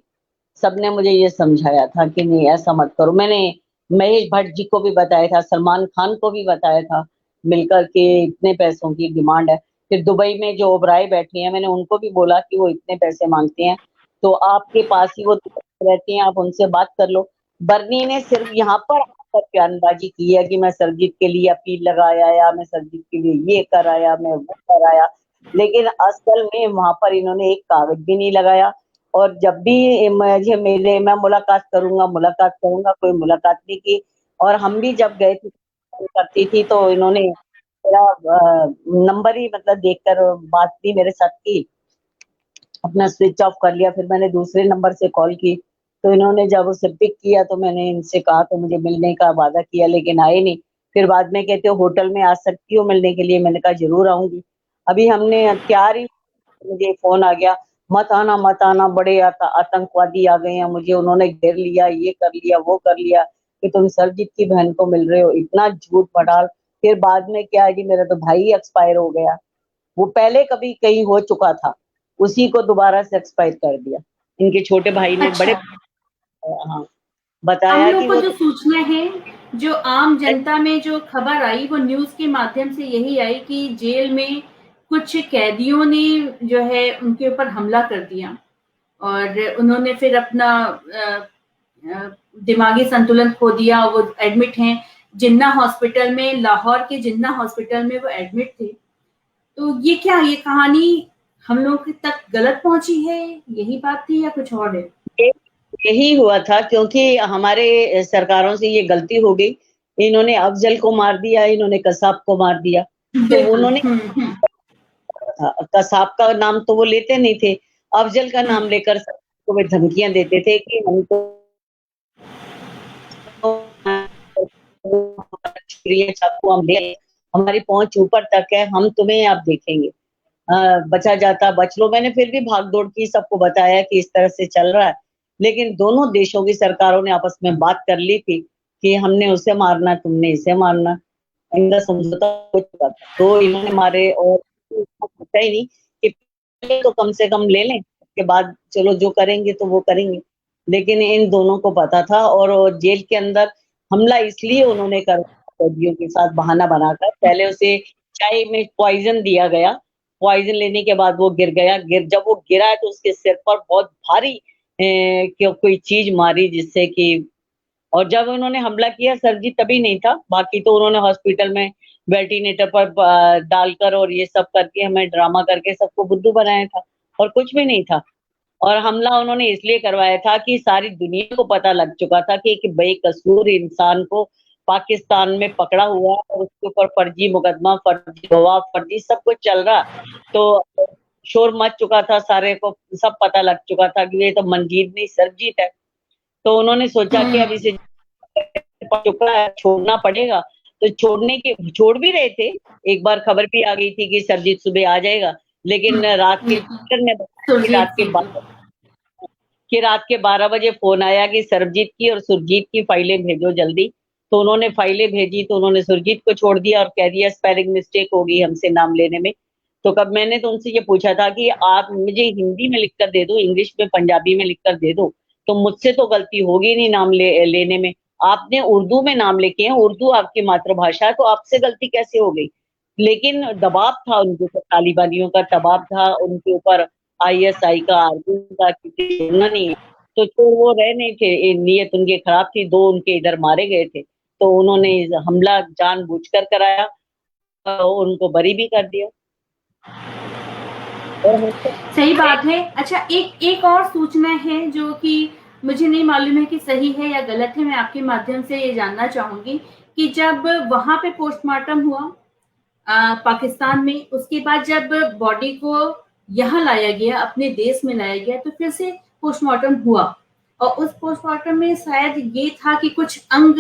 सबने मुझे ये समझाया था कि नहीं ऐसा मत करो। मैंने महेश भट्ट जी को भी बताया था, सलमान खान को भी बताया था, मिलकर के इतने पैसों की डिमांड है। फिर दुबई में जो ओबराय बैठी हैं, मैंने उनको भी बोला कि वो इतने पैसे मांगते हैं, तो आपके पास ही वो रहती हैं, आप उनसे बात कर लो। बर्नी ने सिर्फ यहाँ पर आकर बयानबाजी की है कि मैं सरजीत के लिए अपील लगाया, या मैं सरजीत के लिए ये कराया, मैं वो कराया, लेकिन असल में वहां पर इन्होंने एक कागज भी नहीं लगाया। और जब भी मुझे मिले, मैं मुलाकात करूंगा, कोई मुलाकात नहीं की। और हम भी जब गए थे करती थी तो इन्होंने मेरा नंबर ही मतलब देखकर बात भी मेरे साथ की, अपना स्विच ऑफ कर लिया। फिर मैंने दूसरे नंबर से कॉल की, तो इन्होंने जब उसे पिक किया तो मैंने इनसे कहा, तो मुझे मिलने का वादा किया लेकिन आए नहीं। फिर बाद में कहते हो होटल में आ सकती हो मिलने के लिए, मैंने कहा जरूर आऊंगी। अभी हमने तैयार ही, मुझे फोन आ गया, मत आना, बड़े आतंकवादी आ गए हैं, मुझे उन्होंने घेर लिया, ये कर लिया, वो कर लिया, कि तुम सरजीत की बहन को मिल रहे हो, इतना झूठ पटाल। फिर बाद में क्या है जी, मेरा तो भाई एक्सपायर हो गया, वो पहले कभी कहीं हो चुका था, उसी को दोबारा से एक्सपायर कर दिया। इनके छोटे भाई ने बड़े, अच्छा, हाँ, हम बताया लोग कि को वो जो सूचना है, जो आम जनता में जो खबर आई, वो न्यूज के माध्यम से यही आई कि जेल में कुछ कैदियों ने जो है उनके ऊपर हमला कर दिया और उन्होंने फिर अपना अ, दिमागी संतुलन खो दिया। वो एडमिट हैं जिन्ना हॉस्पिटल में, लाहौर के जिन्ना हॉस्पिटल में वो एडमिट थे। तो ये क्या, ये कहानी हम लोग तक गलत पहुंची है, यही बात थी या कुछ और है? यही हुआ था, क्योंकि हमारे सरकारों से ये गलती हो गई, इन्होंने अफजल को मार दिया, इन्होंने कसाब को मार दिया। तो बिल्कुल। उन्होंने कसाब का नाम तो वो लेते नहीं थे, अफजल का नाम लेकर सबको वे धमकियां देते थे कि हमको चाकू हम ले, हमारी पहुंच ऊपर तक है, हम तुम्हें आप देखेंगे, बचा जाता बच लो। मैंने फिर भी भाग दौड़ की, सबको बताया कि इस तरह से चल रहा है, लेकिन दोनों देशों की सरकारों ने आपस में बात कर ली थी कि हमने उसे मारना, तुमने इसे मारना, इनका समझौता हो चुका था, तो इन्होंने मारे। और सोचा ही नहीं कि पहले तो कम से कम ले लें, उसके बाद चलो जो करेंगे तो वो करेंगे, लेकिन इन दोनों को पता था। और जेल के अंदर हमला इसलिए उन्होंने कर कैदियों के साथ बहाना बनाकर, पहले उसे चाय में पॉइजन दिया गया, पॉइजन लेने के बाद वो गिर गया, जब वो गिरा है तो उसके सिर पर बहुत भारी कोई चीज मारी, जिससे कि, और जब उन्होंने हमला किया सरजीत तभी नहीं था, बाकी तो उन्होंने हॉस्पिटल में वेंटिलेटर पर डालकर और ये सब करके हमें ड्रामा करके सबको बुद्धू बनाया था, और कुछ भी नहीं था। और हमला उन्होंने इसलिए करवाया था कि सारी दुनिया को पता लग चुका था कि एक बेकसूर इंसान को पाकिस्तान में पकड़ा हुआ है, और उसके ऊपर फर्जी मुकदमा, फर्जी गवाह, फर्जी सब कुछ चल रहा। तो शोर मच चुका था, सारे को सब पता लग चुका था कि ये तो मंजीत नहीं सरजीत है। तो उन्होंने सोचा कि अब इसे चुका है, छोड़ना पड़ेगा। तो छोड़ भी रहे थे, एक बार खबर भी आ गई थी कि सरजीत सुबह आ जाएगा, लेकिन रात के ने बताया कि सुरजीत सिंह को। रात के 12 बजे फोन आया कि सरबजीत की और सुरजीत की फाइलें भेजो जल्दी। तो उन्होंने फाइलें भेजी, तो उन्होंने सुरजीत को छोड़ दिया और कह दिया स्पेलिंग मिस्टेक होगी हमसे नाम लेने में। तो कब मैंने तो उनसे ये पूछा था कि आप मुझे हिंदी में लिखकर दे दो, इंग्लिश में, पंजाबी में लिखकर दे दो, तो मुझसे तो गलती होगी नहीं नाम लेने में। आपने उर्दू में नाम लिखे हैं, उर्दू आपकी मातृभाषा है, तो आपसे गलती कैसे हो गई? लेकिन दबाव था उनके ऊपर, तालिबानियों का दबाव था उनके ऊपर, आईएसआई का, आर्मी का, किसी छोड़ना नहीं है। तो वो रह नहीं थे, नीयत उनकी खराब थी, 2 उनके इधर मारे गए थे, तो उन्होंने हमला जानबूझकर कराया, उनको बरी भी कर दिया। और हमसे सही बात है। अच्छा, एक एक और सूचना है जो कि मुझे नहीं मालूम है कि सही है या गलत है, मैं आपके माध्यम से ये जानना चाहूंगी कि जब वहां पे पोस्टमार्टम हुआ पाकिस्तान में, उसके बाद जब बॉडी को यहाँ लाया गया, अपने देश में लाया गया, तो फिर से पोस्टमार्टम हुआ। और उस पोस्टमार्टम में शायद ये था कि कुछ अंग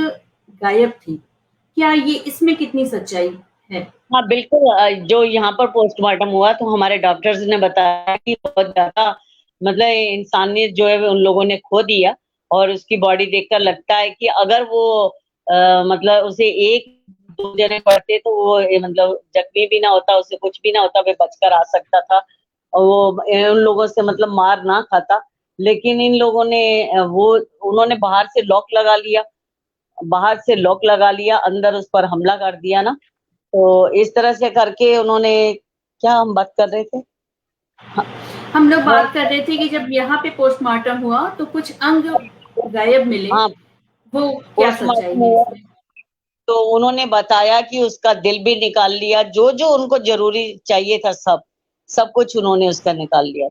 गायब थे। क्या ये इसमें कितनी सच्चाई है? हाँ बिल्कुल, जो यहाँ पर पोस्टमार्टम हुआ तो हमारे डॉक्टर्स ने बताया कि बहुत ज्यादा मतलब इंसानियत जो है वो उन लोगों ने खो दिया, और उसकी बॉडी देखकर लगता है कि अगर वो मतलब उसे एक दो जने पड़ते तो वो मतलब जख्मी भी ना होता, उसे कुछ भी ना होता, वे बचकर आ सकता था और वो उन लोगों से मतलब मार ना खाता। लेकिन इन लोगों ने वो उन्होंने बाहर से लॉक लगा लिया, अंदर उस पर हमला कर दिया ना। तो इस तरह से करके उन्होंने, क्या हम बात कर रहे थे? हाँ, हम लोग हाँ, बात कर रहे थे कि जब यहाँ पे पोस्टमार्टम हुआ तो कुछ अंग गायब मिले, हाँ, वो क्या सच्चाई पोस्टमार्टम है हुआ इसमें? तो उन्होंने बताया कि उसका दिल भी निकाल लिया, जो-जो उनको ज़रूरी चाहिए था सब कुछ उन्होंने उसका निकाल लिया।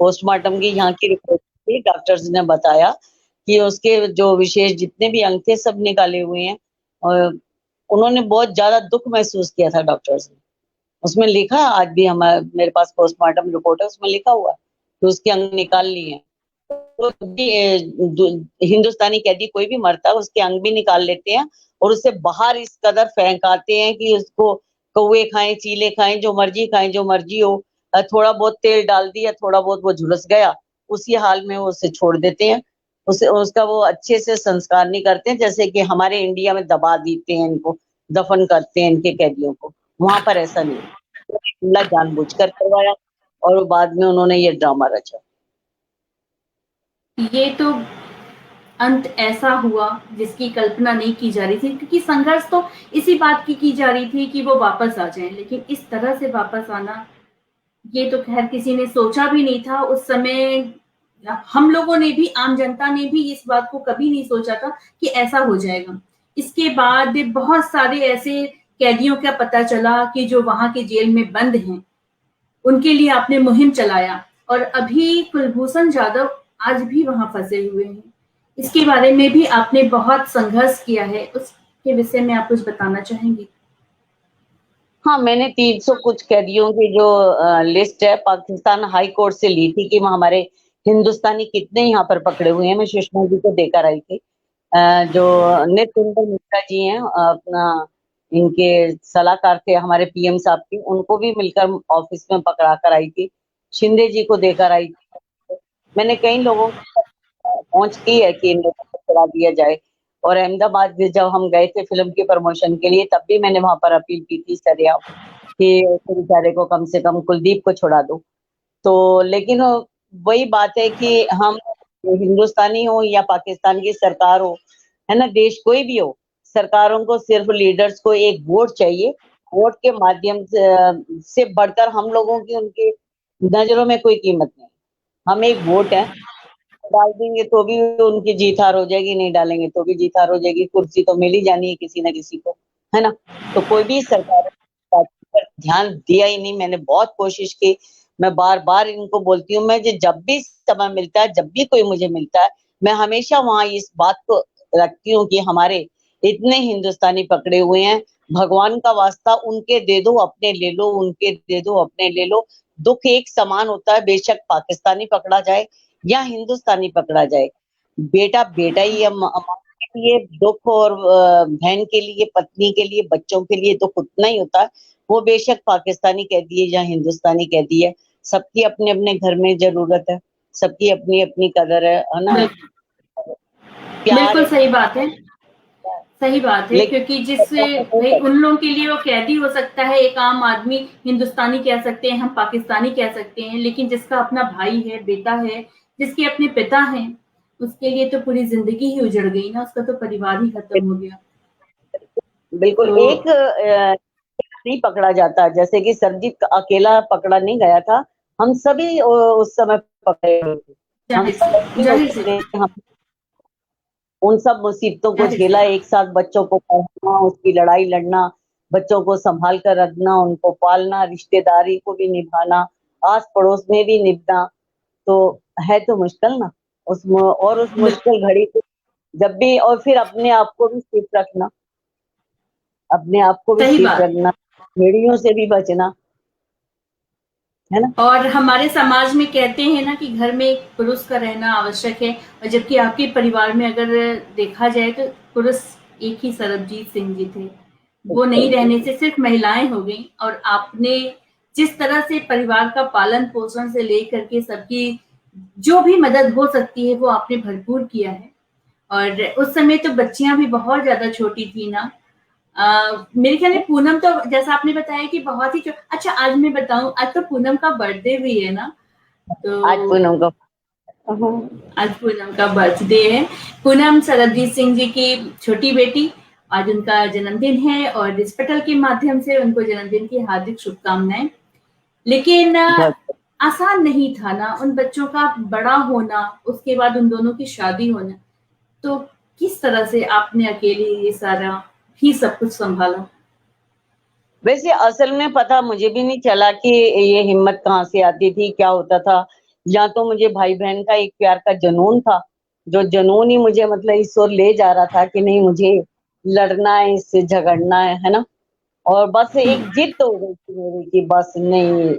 पोस्टमार्टम की यहाँ की रिपोर्ट थी, डॉक्टर्स ने बताया कि उसके जो विशेष जितने भी अंग थे सब निकाले हुए हैं, और उन्होंने बहुत ज़्यादा दुःख महसूस किया था डॉक्टर्स ने। उसमें लिखा है, आज भी मेरे पास पोस्टमार्टम रिपोर्ट है, उसमें लिखा हुआ है कि उसके अंग निकाल लिए हैं। तो भी हिंदुस्तानी कैदी कोई भी मरता है उसके अंग भी निकाल लेते हैं और उसे बाहर इस कदर फेंकाते हैं कि उसको कौवे खाएं, चीले खाएं, जो मर्जी खाएं, जो मर्जी हो। थोड़ा बहुत तेल डाल दिया, थोड़ा बहुत वो झुलस गया, उसी हाल में वो उसे छोड़ देते हैं। उसे उसका वो अच्छे से संस्कार नहीं करते हैं, जैसे कि हमारे इंडिया में दबा देते हैं इनको, दफन करते हैं इनके कैदियों को। वहां पर ऐसा नहीं, हमला जानबूझकर करवाया और बाद में उन्होंने ये ड्रामा रचा। ये तो अंत ऐसा हुआ जिसकी कल्पना नहीं की जा रही थी, क्योंकि संघर्ष तो इसी बात की जा रही थी कि वो वापस आ जाएं, लेकिन इस तरह से वापस आना, ये तो खैर किसी ने सोचा भी नहीं था उस समय। हम लोगों ने भी, आम जनता ने भी इस बात को कभी नहीं सोचा था कि ऐसा हो जाएगा। इसके बाद बहुत सारे ऐसे कैदियों का पता चला कि जो वहां के जेल में बंद हैं, उनके लिए आपने मुहिम चलाया, और अभी कुलभूषण जाधव आज भी वहां फंसे हुए हैं। इसके बारे में भी आपने बहुत संघर्ष किया है, उसके विषय में आप कुछ बताना चाहेंगे? हाँ, मैंने 300 कुछ कैदियों की जो लिस्ट है पाकिस्तान हाई कोर्ट से ली थी कि हमारे हिंदुस्तानी कितने यहाँ पर पकड़े हुए हैं, मैं सुषमा जी को देकर आई थी। जो नृपेंद्र मिश्रा जी हैं, अपना इनके सलाहकार थे हमारे पीएम साहब के, उनको भी मिलकर ऑफिस में पकड़ा कर आई थी। शिंदे जी को देकर आई थी। मैंने कई लोगों को पहुंच की है कि इन लोगों को छुड़ा दिया जाए। और अहमदाबाद में जब हम गए थे फिल्म के प्रमोशन के लिए, तब भी मैंने वहां पर अपील की थी सरेआम कि उस बेचारे को कम से कम कुलदीप को छुड़ा दो। तो लेकिन वही बात है कि हम हिंदुस्तानी हो या पाकिस्तान की सरकार हो, है ना, देश कोई भी हो, सरकारों को सिर्फ लीडर्स को एक वोट चाहिए। वोट के माध्यम से बढ़कर हम लोगों की उनकी नजरों में कोई कीमत नहीं। हम एक वोट है, डाल देंगे तो भी उनकी जीत हार हो जाएगी, नहीं डालेंगे तो भी जीत हार हो जाएगी, कुर्सी तो मिल ही जानी है किसी ना किसी को, है ना। तो कोई भी सरकार पर ध्यान दिया ही नहीं। मैंने बहुत कोशिश की, मैं बार बार इनको बोलती हूँ, मैं जब भी समय मिलता है, जब भी कोई मुझे मिलता है, मैं हमेशा वहां इस बात को रखती हूँ कि हमारे इतने हिंदुस्तानी पकड़े हुए हैं, भगवान का वास्ता उनके दे दो, अपने ले लो, उनके दे दो, अपने ले लो। दुख एक समान होता है, बेशक पाकिस्तानी पकड़ा जाए या हिंदुस्तानी पकड़ा जाए, बेटा बेटा ही है। माँ के लिए दुख और बहन के लिए, पत्नी के लिए, बच्चों के लिए दुख उतना ही होता है। वो बेशक पाकिस्तानी कैदी है या हिंदुस्तानी कैदी है, सबकी अपने अपने घर में जरूरत है, सबकी अपनी अपनी कदर है ना, बिल्कुल, प्यार बिल्कुल है। सही बात है। सही बात है, लेकिन क्योंकि जिससे भाई उन लोगों के लिए वो कैदी हो सकता है, एक आम आदमी हिंदुस्तानी कह सकते हैं, हम पाकिस्तानी कह सकते हैं, लेकिन जिसका अपना भाई है, बेटा है, जिसके अपने पिता हैं, उसके लिए तो पूरी जिंदगी ही उजड़ गई ना, उसका तो परिवार ही खत्म हो गया। बिल्कुल तो एक नहीं पकड़ा जाता, जैसे कि सरजीत अकेला पकड़ा नहीं गया था, हम सभी उस समय पकड़े हुए थे। हम सभी जाहिर सी उसने हम उन सब मुसीबतों को जाहिर सी झेला, बात। एक साथ बच्चों को पढ़ाना, उसकी लड़ाई लड़ना, बच्चों को संभाल कर रखना, उनको पालना, रिश्तेदारी को भी निभाना, आस पड़ोस में भी निभना, तो है तो मुश्किल ना। उस मुश्किल घड़ी को जब भी, और फिर अपने आप को भी सेफ रखना, अपने आप को भी सही सेफ बात है। रखना, भेड़ियों से भी बचना। है ना। और हमारे समाज में कहते हैं ना कि घर में एक पुरुष का रहना आवश्यक है, और जबकि आपके परिवार में अगर देखा जाए तो पुरुष एक ही सरबजीत सिंह जी थे। वो नहीं रहने से सिर्फ महिलाएं हो गई, और आपने जिस तरह से परिवार का पालन पोषण से लेकर के सबकी जो भी मदद हो सकती है वो आपने भरपूर किया है। और उस समय तो बच्चियां भी बहुत ज्यादा छोटी थी ना। मेरे ख्याल में पूनम तो जैसा आपने बताया कि बहुत ही अच्छा, आज मैं बताऊं, आज तो पूनम का बर्थडे भी है ना। आज तो पूनम का आज पूनम का बर्थडे है। पूनम सरबजीत सिंह जी की छोटी बेटी, आज उनका जन्मदिन है, और इस पटल के माध्यम से उनको जन्मदिन की हार्दिक शुभकामनाएं। लेकिन बहुत आसान नहीं था ना उन बच्चों का बड़ा होना, उसके बाद उन दोनों की शादी होना। तो किस तरह से आपने अकेले ये सारा ही सब कुछ संभाला? वैसे असल में पता मुझे भी नहीं चला कि ये हिम्मत कहाँ से आती थी, क्या होता था। या तो मुझे भाई बहन का एक प्यार का जुनून था, जो जुनून ही मुझे मतलब इस ओर ले जा रहा था कि नहीं मुझे लड़ना है, इससे झगड़ना है ना। और बस एक जिद हो गई थी मेरी कि बस नहीं,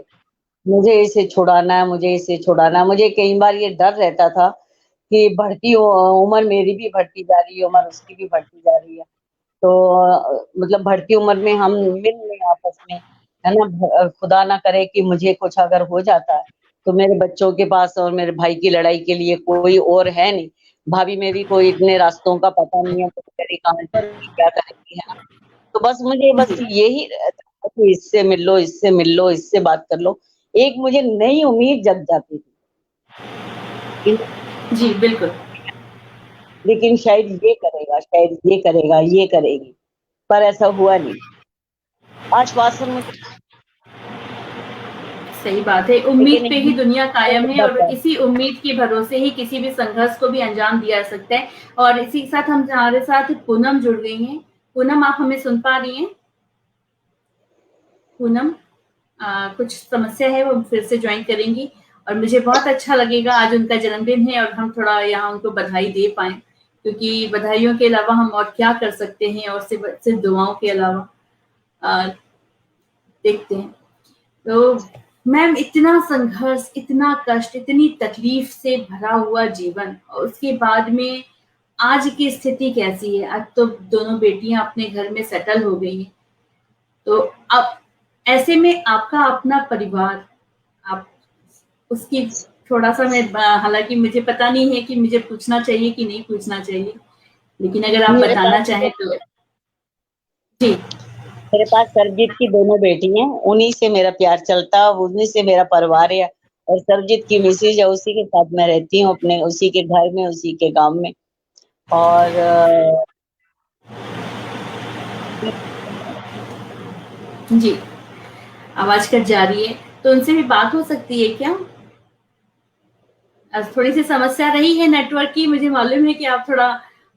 मुझे इसे छुड़ाना है, मुझे इसे छुड़ाना है। मुझे कई बार ये डर रहता था कि बढ़ती उम्र मेरी भी बढ़ती जा रही है, उम्र उसकी भी बढ़ती जा रही है। तो मतलब बढ़ती उम्र में हम मिल लें आपस में, है ना। खुदा ना करे कि मुझे कुछ अगर हो जाता है, तो मेरे बच्चों के पास और मेरे भाई की लड़ाई के लिए कोई और है नहीं। भाभी मेरी को इतने रास्तों का पता नहीं है, वो बेचारी कहाँ जाएगी, क्या करेगी, है ना। तो बस मुझे बस जी यही रहता था कि इससे मिल लो, इससे मिल लो, इससे बात कर लो। एक मुझे नई उम्मीद जग जाती थी कि जी बिल्कुल। लेकिन शायद ये करेगा, शायद ये करेगा, ये करेगी, पर ऐसा हुआ नहीं। आश्वासन मुझे सही बात है, उम्मीद लेकिन पे ही दुनिया कायम है, और एक इसी उम्मीद के भरोसे ही किसी भी संघर्ष को भी अंजाम दिया जा सकता है। और इसी के साथ हम हमारे साथ पूनम जुड़ गई हैं। पूनम, आप हमें सुन पा रही हैं? पूनम, कुछ समस्या है, वो फिर से ज्वाइन करेंगी। और मुझे बहुत अच्छा लगेगा, आज उनका जन्मदिन है और हम थोड़ा यहाँ उनको बधाई दे पाए, क्योंकि बधाइयों के अलावा हम और क्या कर सकते हैं, और सिर्फ दुआओं के अलावा। अ, देखते हैं। तो मैम, इतना संघर्ष, इतना कष्ट, इतनी तकलीफ से भरा हुआ जीवन, और उसके बाद में आज की स्थिति कैसी है? आज तो दोनों बेटियां अपने घर में सेटल हो गई हैं। तो अब ऐसे में आपका अपना परिवार, आप उसकी थोड़ा सा मैं, हालांकि मुझे पता नहीं है कि मुझे पूछना चाहिए कि नहीं पूछना चाहिए, लेकिन अगर आप मेरे बताना पास चाहें तो। जी। मेरे पास सरबजीत की दोनों बेटी हैं, उन्हीं से मेरा प्यार चलता है, उन्हीं से मेरा परिवार है। और सरबजीत की मिसेज है, उसी के साथ मैं रहती हूँ, अपने उसी के घर में, उसी के गांव में। और जी, आवाज कट जा रही है, तो उनसे भी बात हो सकती है क्या? आज थोड़ी सी समस्या रही है नेटवर्क की, मुझे मालूम है कि आप थोड़ा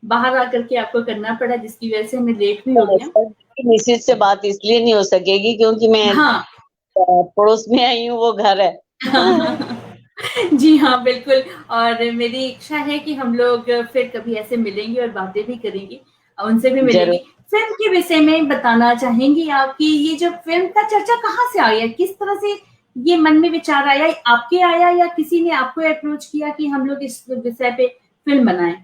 बाहर आकर के आपको करना पड़ा, जिसकी वजह से हमें लेट भी हो गया। सरबजीत की मिसेज से बात इसलिए नहीं हो सकेगी क्योंकि मैं हाँ। पड़ोस में आई हूँ, वो घर है। जी हाँ, बिल्कुल। और मेरी इच्छा है कि हम लोग फिर कभी ऐसे मिलेंगे और बातें भी करेंगे, और उनसे भी मिलेंगे। जरूर। फिल्म के विषय में बताना चाहेंगी आप कि ये जो फिल्म का चर्चा कहाँ से आया, किस तरह से ये मन में विचार आया, आपके आया या किसी ने आपको अप्रोच किया कि हम लोग इस विषय पे फिल्म बनाएं?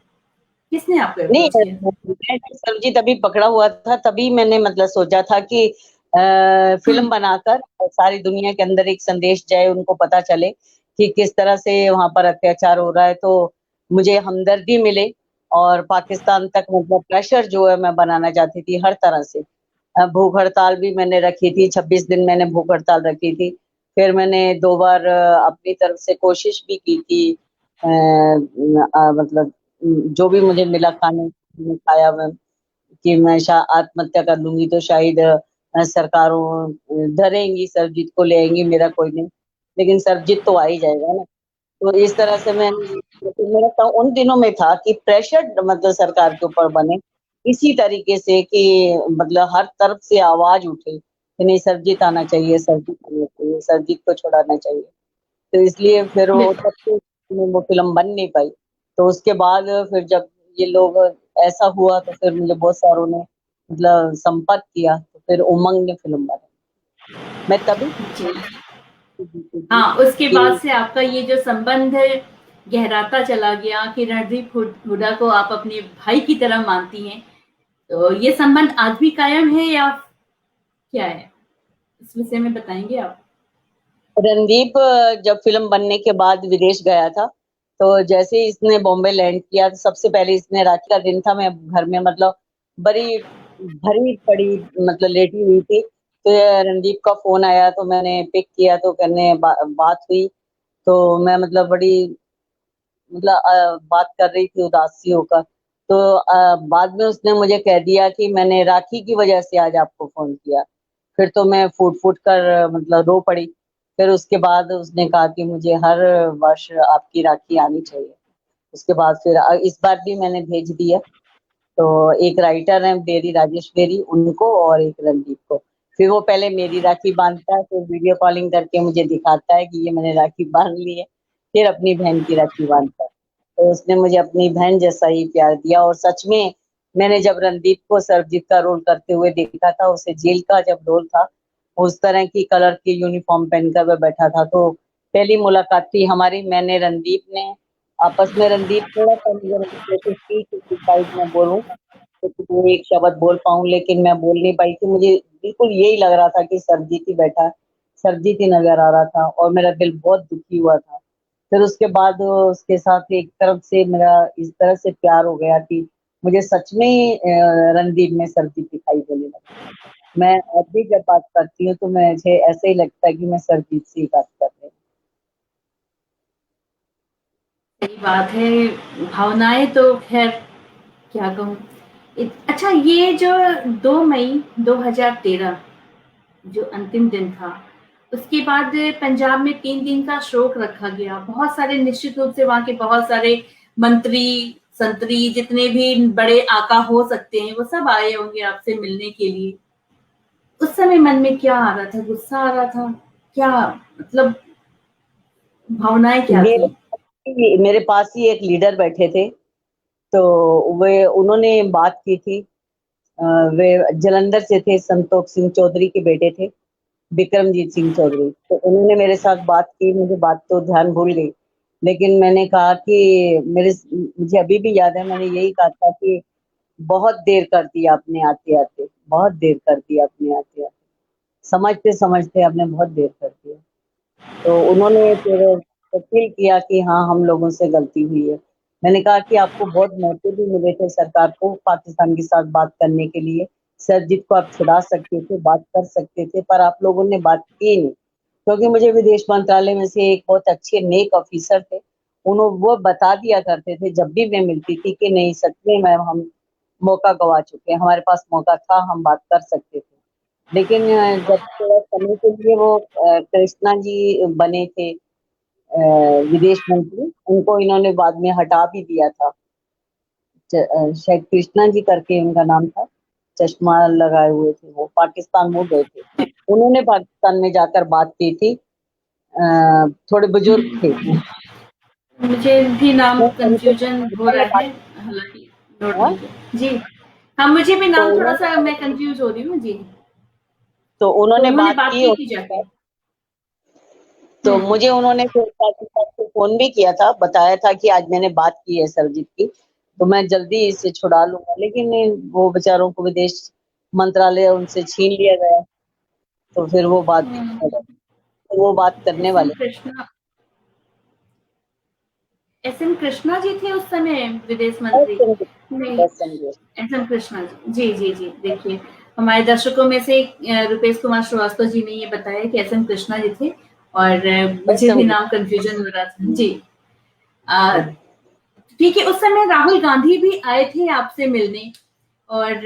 किसने आपको नहीं, अप्रोच किया? मैं जब सरबजीत अभी पकड़ा हुआ था तभी मैंने मतलब सोचा था कि फिल्म बनाकर सारी दुनिया के अंदर एक संदेश जाए, उनको पता चले कि किस तरह से वहां पर अत्याचार हो रहा है। तो मुझे हमदर्दी मिले, और पाकिस्तान तक मतलब प्रेशर जो है मैं बनाना चाहती थी हर तरह से। भूख हड़ताल भी मैंने रखी थी, 26 दिन मैंने भूख हड़ताल रखी थी। फिर मैंने 2 बार अपनी तरफ से कोशिश भी की थी, मतलब जो भी मुझे मिला खाने को खाया मैं, कि मैं आत्महत्या कर लूंगी तो शायद सरकारों धरेंगी, सरबजीत को ले आएंगी, मेरा कोई नहीं, लेकिन सरबजीत तो आ ही जाएगा ना। तो इस तरह से मैं, तो मेरा तो उन दिनों में था कि प्रेशर मतलब सरकार के ऊपर बने इसी तरीके से कि मतलब हर तरफ से आवाज उठे कि नहीं, सरबजीत आना चाहिए, सरबजीत आना चाहिए, सरबजीत को छुड़ाना चाहिए। तो इसलिए फिर वो बिल्कुल। तब तो वो फ़िल्म बन नहीं पाई। तो उसके बाद फिर जब ये लोग ऐसा हुआ तो फिर मुझे बहुत सारों ने मतलब संपर्क किया, तो फिर उमंग ने फ़िल्म बनाई। मैं तभी जी। हाँ, उसके कि बाद से आपका ये जो संबंध गहराता चला गया कि रणदीप हुड्डा को आप अपने भाई की तरह मानती हैं, तो ये संबंध आज भी कायम है या क्या है, इस विषय में बताएंगे आप? रणदीप जब फिल्म बनने के बाद विदेश गया था, तो जैसे ही इसने बॉम्बे लैंड किया, तो सबसे पहले इसने राखी का दिन था, मैं घर में मतलब बड़ी भरी पड़ी मतलब लेटी हुई थी, तो रणदीप का फोन आया तो मैंने पिक किया, तो कहने बात हुई, तो मैं मतलब बड़ी मतलब बात कर रही थी उदास सी होकर, तो बाद में उसने मुझे कह दिया कि मैंने राखी की वजह से आज आपको फोन किया। फिर तो मैं फूट फूट कर मतलब रो पड़ी। फिर उसके बाद उसने कहा कि मुझे हर वर्ष आपकी राखी आनी चाहिए। उसके बाद फिर इस बार भी मैंने भेज दिया। तो एक राइटर है बेरी राजेश बेरी, उनको और एक रणदीप को। फिर वो पहले मेरी राखी बांधता है, फिर वीडियो कॉलिंग करके मुझे दिखाता है कि ये मैंने राखी बांध ली है। फिर अपनी बहन की राखी बांधता है। तो उसने मुझे अपनी बहन जैसा ही प्यार दिया। और सच में मैंने जब रणदीप को सरबजीत का रोल करते हुए देखा था, उसे जेल का जब रोल था, उस तरह की कलर की यूनिफॉर्म पहनकर वह बैठा था, तो पहली मुलाकात थी हमारी, मैंने रणदीप ने आपस में। रणदीप थोड़ा सा मुझे कोशिश की कि साइड में बोलूं, तो एक शब्द बोल पाऊं, लेकिन मैं बोल नहीं पाई थी। मुझे बिल्कुल यही लग रहा था कि सरजीत ही बैठा है, सरजीत ही नजर आ रहा था, और मेरा दिल बहुत दुखी हुआ था। फिर उसके बाद उसके साथ एक तरफ से मेरा इस तरह से प्यार हो गया कि मुझे सच में ही रणदीप में सरजीत दिखाई देने लगा। मैं अब भी जब बात करती हूँ तो मुझे ऐसे ही लगता है कि मैं सरजीत से ही बात कर रही हूँ। सही बात है, भावनाएं तो खैर क्या कहूँ। अच्छा, ये जो 2 मई 2013 जो अंतिम दिन था, उसके बाद पंजाब में 3 दिन का शोक रखा गया। बहुत सारे, निश्चित रूप से वहां के बहुत सारे मंत्री संतरी, जितने भी बड़े आका हो सकते हैं, वो सब आए होंगे आपसे मिलने के लिए। उस समय मन में क्या आ रहा था? गुस्सा आ रहा था? क्या मतलब भावनाएं क्या थी? मेरे पास ही एक लीडर बैठे थे, तो वे उन्होंने बात की थी। अ, वे जलंधर से थे, संतोष सिंह चौधरी के बेटे थे, विक्रमजीत सिंह चौधरी। तो उन्होंने मेरे साथ बात की, मुझे बात तो ध्यान भूल गई, लेकिन मैंने कहा कि मुझे अभी भी याद है, मैंने यही कहा था कि बहुत देर कर दी आपने आते आते, बहुत देर कर दी आपने आते आते, समझते समझते आपने बहुत देर कर दिया। तो उन्होंने फिर फील किया कि हाँ, हम लोगों से गलती हुई है। मैंने कहा कि आपको बहुत मौके भी मिले थे सरकार को पाकिस्तान के साथ बात करने के लिए, सरजीत को आप छुड़ा सकते थे, बात कर सकते थे, पर आप लोगों ने बात की नहीं। क्योंकि मुझे विदेश मंत्रालय में से एक बहुत अच्छे नेक ऑफिसर थे, उन्होंने वो बता दिया करते थे जब भी मैं मिलती थी कि नहीं, सच में मैम हम मौका गवा चुके हैं, हमारे पास मौका था, हम बात कर सकते थे। लेकिन जब थोड़ा समय के लिए वो कृष्णा जी बने थे विदेश मंत्री, उनको इन्होंने बाद में हटा भी दिया था। शायद कृष्णा जी करके उनका नाम था, चश्मा लगाए हुए थे, वो पाकिस्तान वो गए थे। उन्होंने पाकिस्तान में जाकर बात की थी। थोड़े बुजुर्ग थे वो। मुझे भी नाम उनको कंफ्यूजन हो उन्होंने रहा बात है, हालांकि नोट किया, नहीं किया जी। हाँ, मुझे भी तो नाम थोड़ा उन्होंने सा, बात मैं कंफ्यूज हो रही हूँ जी। तो तो उन्होंने उन्होंने बात बात की। की थी जाके? तो मुझे उन्होंने फिर पाकिस्तान को फोन भी किया था, बताया था कि आज मैंने बात की है सरजीत की, तो मैं जल्दी इसे छुड़ा लूंगा, लेकिन वो बेचारों को विदेश मंत्रालय उनसे छीन लिया गया। तो फिर वो बात, तो वो बात करने एस एम वाले। कृष्णा, एस एम कृष्णा जी थे उस समय विदेश मंत्री? नहीं, बस समझे। एस एम कृष्णा जी, जी जी जी। देखिए, हमारे दर्शकों में से रुपेश कुमार श्रीवास्तव जी ने ये बताया कि एस एम कृष्णा जी थे, और बस मुझे भी समझे। नाम कंफ्यूजन हो रहा था जी। अ, ठीक है, उस समय राहुल गांधी भी आए थे आपसे मिलने, और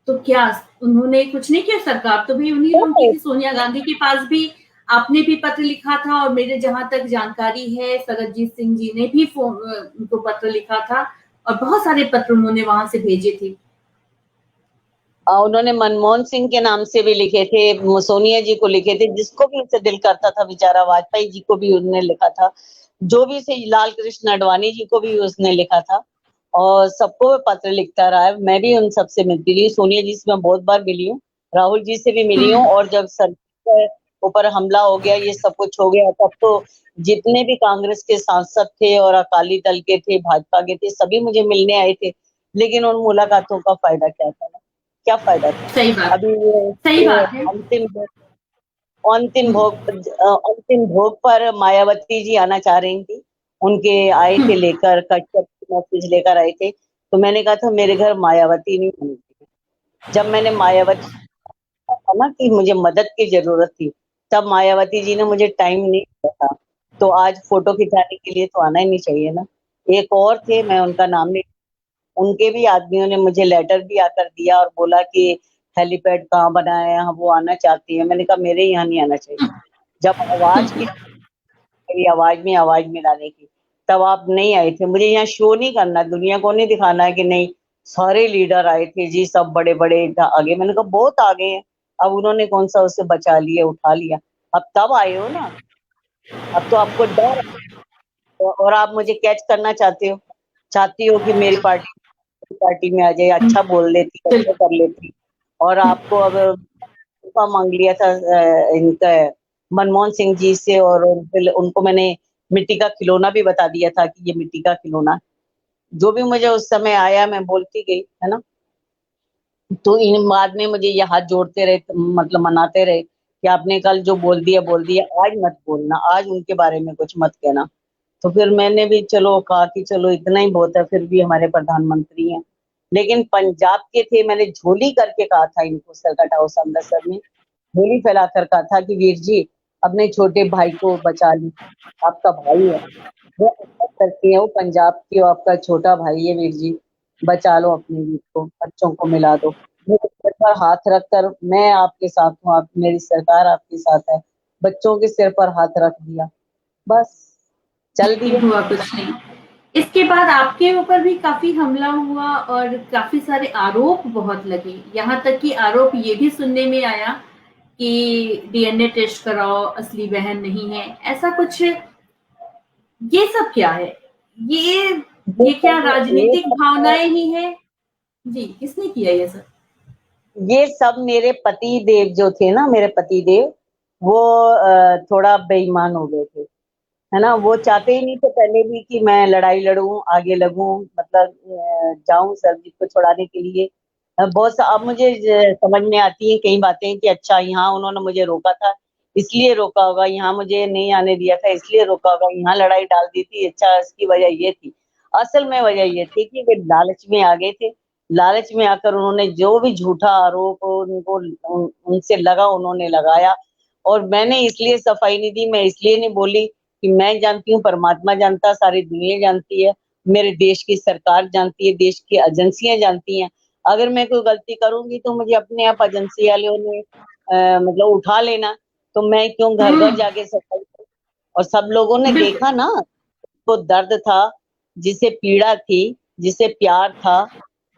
तो क्या उन्होंने कुछ नहीं किया? सरकार तो भी उन्हीं लोगों की थी, सोनिया गांधी के पास भी आपने भी पत्र लिखा था, और मेरे जहां तक जानकारी है सरबजीत सिंह जी ने भी उनको पत्र लिखा था, और बहुत सारे पत्र उन्होंने वहां से भेजे थे। उन्होंने मनमोहन सिंह के नाम से भी लिखे थे, सोनिया जी को लिखे थे, जिसको भी उससे दिल करता था, बेचारा वाजपेयी जी को भी उन्होंने लिखा था, जो भी से लाल कृष्ण आडवाणी जी को भी उसने लिखा था, और सबको वो पत्र लिखता रहा है। मैं भी उन सबसे मिलती रही, सोनिया जी से मैं बहुत बार मिली हूँ, राहुल जी से भी मिली हूँ, और जब सर ऊपर हमला हो गया, ये सब कुछ हो गया, तब तो जितने भी कांग्रेस के सांसद थे और अकाली दल के थे, भाजपा के थे, सभी मुझे मिलने आए थे। लेकिन उन मुलाकातों का फ़ायदा क्या था? क्या फ़ायदा था? सही बात अभी ये सही बात है। अंतिम भोग पर मायावती जी आना चाह रही थी। उनके आए थे लेकर कटक मैसेज लेकर आए थे। तो मैंने कहा था मेरे घर मायावती नहीं आनी चाहिए। जब मैंने मायावती को कहा ना कि मुझे मदद की ज़रूरत थी, तब मायावती जी ने मुझे टाइम नहीं दिया था। तो आज फ़ोटो खिंचाने के लिए तो आना ही नहीं चाहिए ना। एक और थे, मैं उनका नाम नहीं, उनके भी आदमियों ने मुझे लेटर भी आकर दिया और बोला कि हेलीपैड कहाँ बना है, यहाँ वो आना चाहती है। मैंने कहा मेरे यहाँ नहीं आना चाहिए। जब आवाज़ की मेरी आवाज़ मिलाने की, तब आप नहीं आए थे। मुझे यहाँ शो नहीं करना, दुनिया को नहीं दिखाना है कि नहीं सारे लीडर आए थे जी, सब बड़े-बड़े आगे। मैंने कहा बहुत आगे हैं, अब उन्होंने कौन-सा उसे बचा लिया, उठा लिया। अब तब आए हो ना, अब तो आपको डर है और आप मुझे कैच करना चाहती हो कि मेरी पार्टी में आ जाए, अच्छा बोल लेती, अच्छा बिल्कुल। कर लेती। और आपको अब मौका माँग लिया था इनका मनमोहन सिंह जी से, और फिर उनको मैंने मिट्टी का खिलौना भी बता दिया था कि ये मिट्टी का खिलौना। जो भी मुझे उस समय आया मैं बोलती गई, है ना? तो इन बाद में मुझे ये हाथ जोड़ते रहे, मतलब मनाते रहे कि आपने कल जो बोल दिया, आज मत बोलना, आज उनके बारे में कुछ मत कहना। तो फिर मैंने भी चलो कहा कि चलो इतना ही बहुत है, फिर भी हमारे प्रधानमंत्री हैं। लेकिन पंजाब के थे, मैंने झोली करके कहा था इनको सर्किट हाउस अमृतसर में, झोली फैलाकर कहा था कि वीर जी अपने छोटे भाई को बचा लीजिए, आपका भाई है। वो अच्छा करती हैं, वो पंजाब की, वो आपका छोटा भाई है वीर जी, बचा लो अपने वीर को, बच्चों को मिला दो। मेरे सिर पर हाथ रखकर मैं आपके साथ हूँ, आप मेरी सरकार आपके साथ है। बच्चों के सिर पर हाथ रख दिया, बस चल लेकिन दिए। हुआ कुछ नहीं। इसके बाद आपके ऊपर भी काफ़ी हमला हुआ और काफ़ी सारे आरोप बहुत लगे। यहाँ तक कि आरोप ये भी सुनने में आया कि डीएनए टेस्ट कराओ, असली बहन नहीं है। ऐसा कुछ ये सब क्या है? ये ये ये क्या सब ये राजनीतिक सब भावनाएँ ही हैं? जी, किसने किया ये सब? ये सब मेरे पति देव जो थे ना, मेरे पति देव, वो थोड़ा बेईमान हो गए थे, है ना? वो चाहते ही नहीं थे पहले भी कि मैं लड़ाई लड़ूँ, आगे लगूँ, मतलब जाऊँ सरजीत को छुड़ाने के लिए। बहुत सा अब मुझे समझ में आती है कई बातें कि अच्छा यहाँ उन्होंने मुझे रोका था, इसलिए रोका होगा, यहाँ मुझे नहीं आने दिया था इसलिए रोका होगा, यहाँ लड़ाई डाल दी थी, अच्छा इसकी वजह ये थी। असल में वजह ये थी कि वे लालच में आ गए थे। लालच में आकर उन्होंने जो भी झूठा आरोप उनको उनसे लगा उन्होंने लगाया, और मैंने इसलिए सफाई नहीं दी, मैं इसलिए नहीं बोली कि मैं जानती हूँ, परमात्मा जानता है, सारी दुनिया जानती है, मेरे देश की सरकार जानती है, देश की एजेंसियाँ जानती हैं। अगर मैं कोई गलती करूँगी तो मुझे अपने आप एजेंसी वालों ने मतलब उठा लेना, तो मैं क्यों घर-घर हुँ, जाके सफाई करूँ? और सब लोगों ने बिल्कुल। देखा ना, तो दर्द था, जिसे पीड़ा थी, जिसे प्यार था,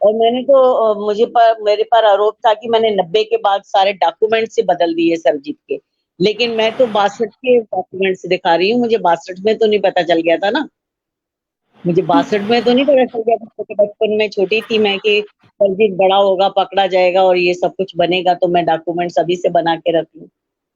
और मैंने तो मेरे पर आरोप था कि मैंने 90 के बाद सारे डॉक्यूमेंट्स ही बदल दिए सरजीत के। लेकिन मैं तो 62 के डॉक्यूमेंट्स दिखा रही हूँ, मुझे 62 में तो नहीं पता चल गया था ना। मुझे 62 में तो नहीं पता चल गया था, क्योंकि बचपन में छोटी थी मैं कि सरजीत बड़ा होगा, पकड़ा जाएगा और ये सब कुछ बनेगा, तो मैं डॉक्यूमेंट्स अभी से बना के रख लूँ।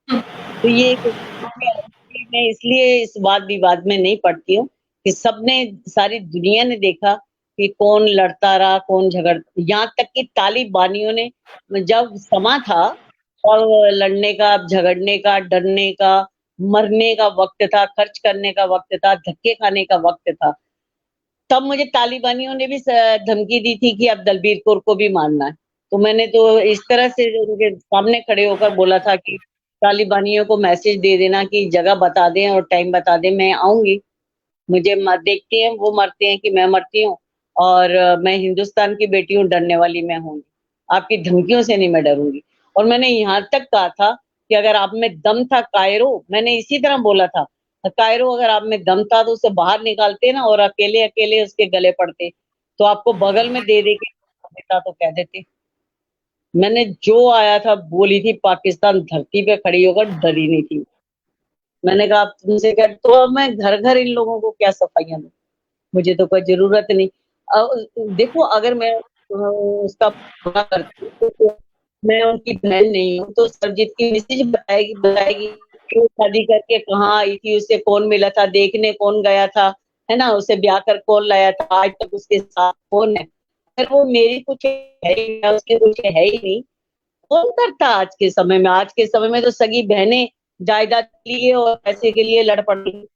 हुँ, तो ये मैं इसलिए इस वाद विवाद में नहीं पड़ती हूँ कि सबने, सारी दुनिया ने देखा कि कौन लड़ता रहा, कौन यहाँ तक कि तालिबानियों ने, जब समा था और लड़ने का, झगड़ने का, डरने का, मरने का वक़्त था, खर्च करने का वक़्त था, धक्के खाने का वक़्त था, तब मुझे तालिबानियों ने भी धमकी दी थी कि अब दलबीर कौर को भी मारना है। तो मैंने तो इस तरह से उनके सामने खड़े होकर बोला था कि तालिबानियों को मैसेज दे देना कि जगह बता दें और टाइम बता दें, मैं आऊँगी। मुझे देखते हैं वो मरते हैं कि मैं मरती हूँ, और मैं हिंदुस्तान की बेटी हूँ, डरने वाली मैं हूँ। आपकी धमकियों से नहीं मैं डरूँगी। और मैंने यहाँ तक कहा था कि अगर आप में दम था कायरो, मैंने इसी तरह बोला था, कायरो अगर आप में दम था तो उसे बाहर निकालते ना और अकेले-अकेले उसके गले पड़ते, तो आपको बगल में दे के देता तो कह देते। मैंने जो आया था बोली थी, पाकिस्तान धरती पे खड़ी होकर डरी नहीं थी। मैंने कहा अब तुमसे क्या, तो अब मैं घर-घर इन लोगों को क्या सफाइयाँ दूँ? मुझे तो कोई ज़रूरत नहीं। देखो अगर मैं उसका बुरा करती हूँ, तो मैं उनकी बहन नहीं हूँ, तो सरबजीत की मिसेज बताएगी कि वो शादी करके कहाँ आई थी, उसे कौन मिला था, देखने कौन गया था, है ना, उसे ब्याह कर कौन लाया था, आज तक उसके साथ कौन है। अगर वो मेरी कुछ है ही नहीं, उसके कुछ है ही नहीं, कौन करता आज के समय में। आज के समय में तो सगी बहनें जायदाद के लिए और पैसे के लिए लड़ पड़ती,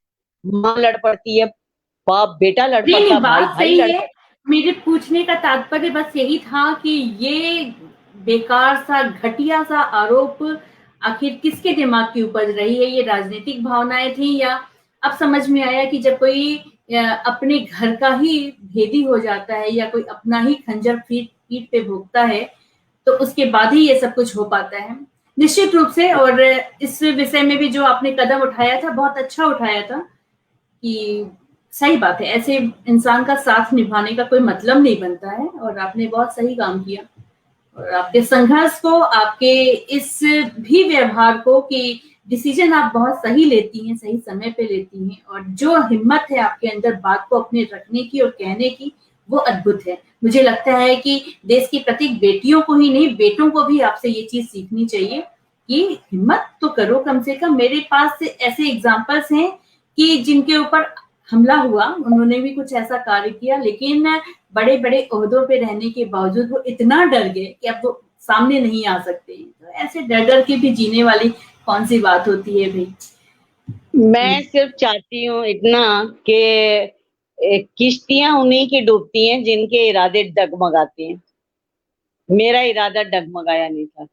माँ लड़ पड़ती है, बाप बेटा लड़ नहीं पड़ता, नहीं, भाई बात भाई सही लड़ है। पड़ता। मेरे पूछने का तात्पर्य बस यही था कि ये बेकार सा घटिया सा आरोप आखिर किसके दिमाग की उपज रही है? ये राजनीतिक भावनाएं थी, या अब समझ में आया कि जब कोई अपने घर का ही भेदी हो जाता है या कोई अपना ही खंजर पीठ पीठ पे भोगता है, तो उसके बाद ही ये सब कुछ हो पाता है। निश्चित रूप से। और इस विषय में भी जो आपने कदम उठाया था, बहुत अच्छा उठाया था। कि सही बात है, ऐसे इंसान का साथ निभाने का कोई मतलब नहीं बनता है, और आपने बहुत सही काम किया। और आपके संघर्ष को, आपके इस भी व्यवहार को, कि डिसीजन आप बहुत सही लेती हैं, सही समय पे लेती हैं, और जो हिम्मत है आपके अंदर बात को अपने रखने की और कहने की, वो अद्भुत है। मुझे लगता है कि देश की प्रत्येक बेटियों को ही नहीं, बेटों को भी आपसे ये चीज सीखनी चाहिए कि हिम्मत तो करो कम से कम। मेरे पास ऐसे एग्जाम्पल्स हैं कि जिनके ऊपर हमला हुआ, उन्होंने भी कुछ ऐसा कार्य किया, लेकिन बड़े बड़े ओहदों पे रहने के बावजूद वो इतना डर गए कि अब वो सामने नहीं आ सकते। तो ऐसे डर डर के भी जीने वाली कौन सी बात होती है भाई? मैं सिर्फ चाहती हूँ इतना कि किश्तियां उन्हीं की डूबती हैं जिनके इरादे डगमगाते हैं। मेरा इरादा डगमगाया नहीं था,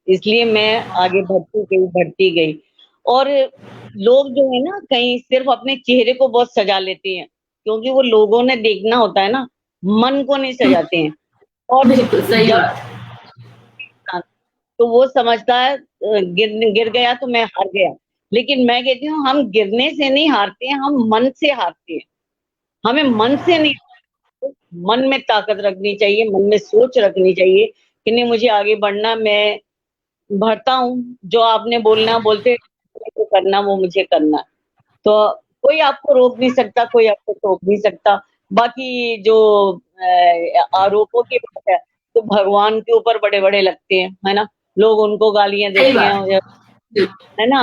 इसलिए मैं आगे बढ़ती गई। और लोग जो है ना, कहीं सिर्फ अपने चेहरे को बहुत सजा लेते हैं, क्योंकि वो लोगों ने देखना होता है ना, मन को नहीं सजाते हैं। और बिल्कुल सही जब बात। तो वो समझता है गिर गिर गया तो मैं हार गया। लेकिन मैं कहती हूँ हम गिरने से नहीं हारते हैं, हम मन से हारते हैं। हमें मन से नहीं, मन में ताकत रखनी चाहिए, मन में सोच रखनी चाहिए कि नहीं, मुझे आगे बढ़ना, मैं बढ़ता हूँ, जो आपने बोलना बोलते तो करना, वो मुझे करना। तो कोई आपको रोक नहीं सकता, कोई आपको टोक नहीं सकता। बाकी जो आरोपों की बात है, तो भगवान के ऊपर बड़े बड़े लगते हैं, है ना, लोग उनको गालियां सही देते बात हैं, है। है ना।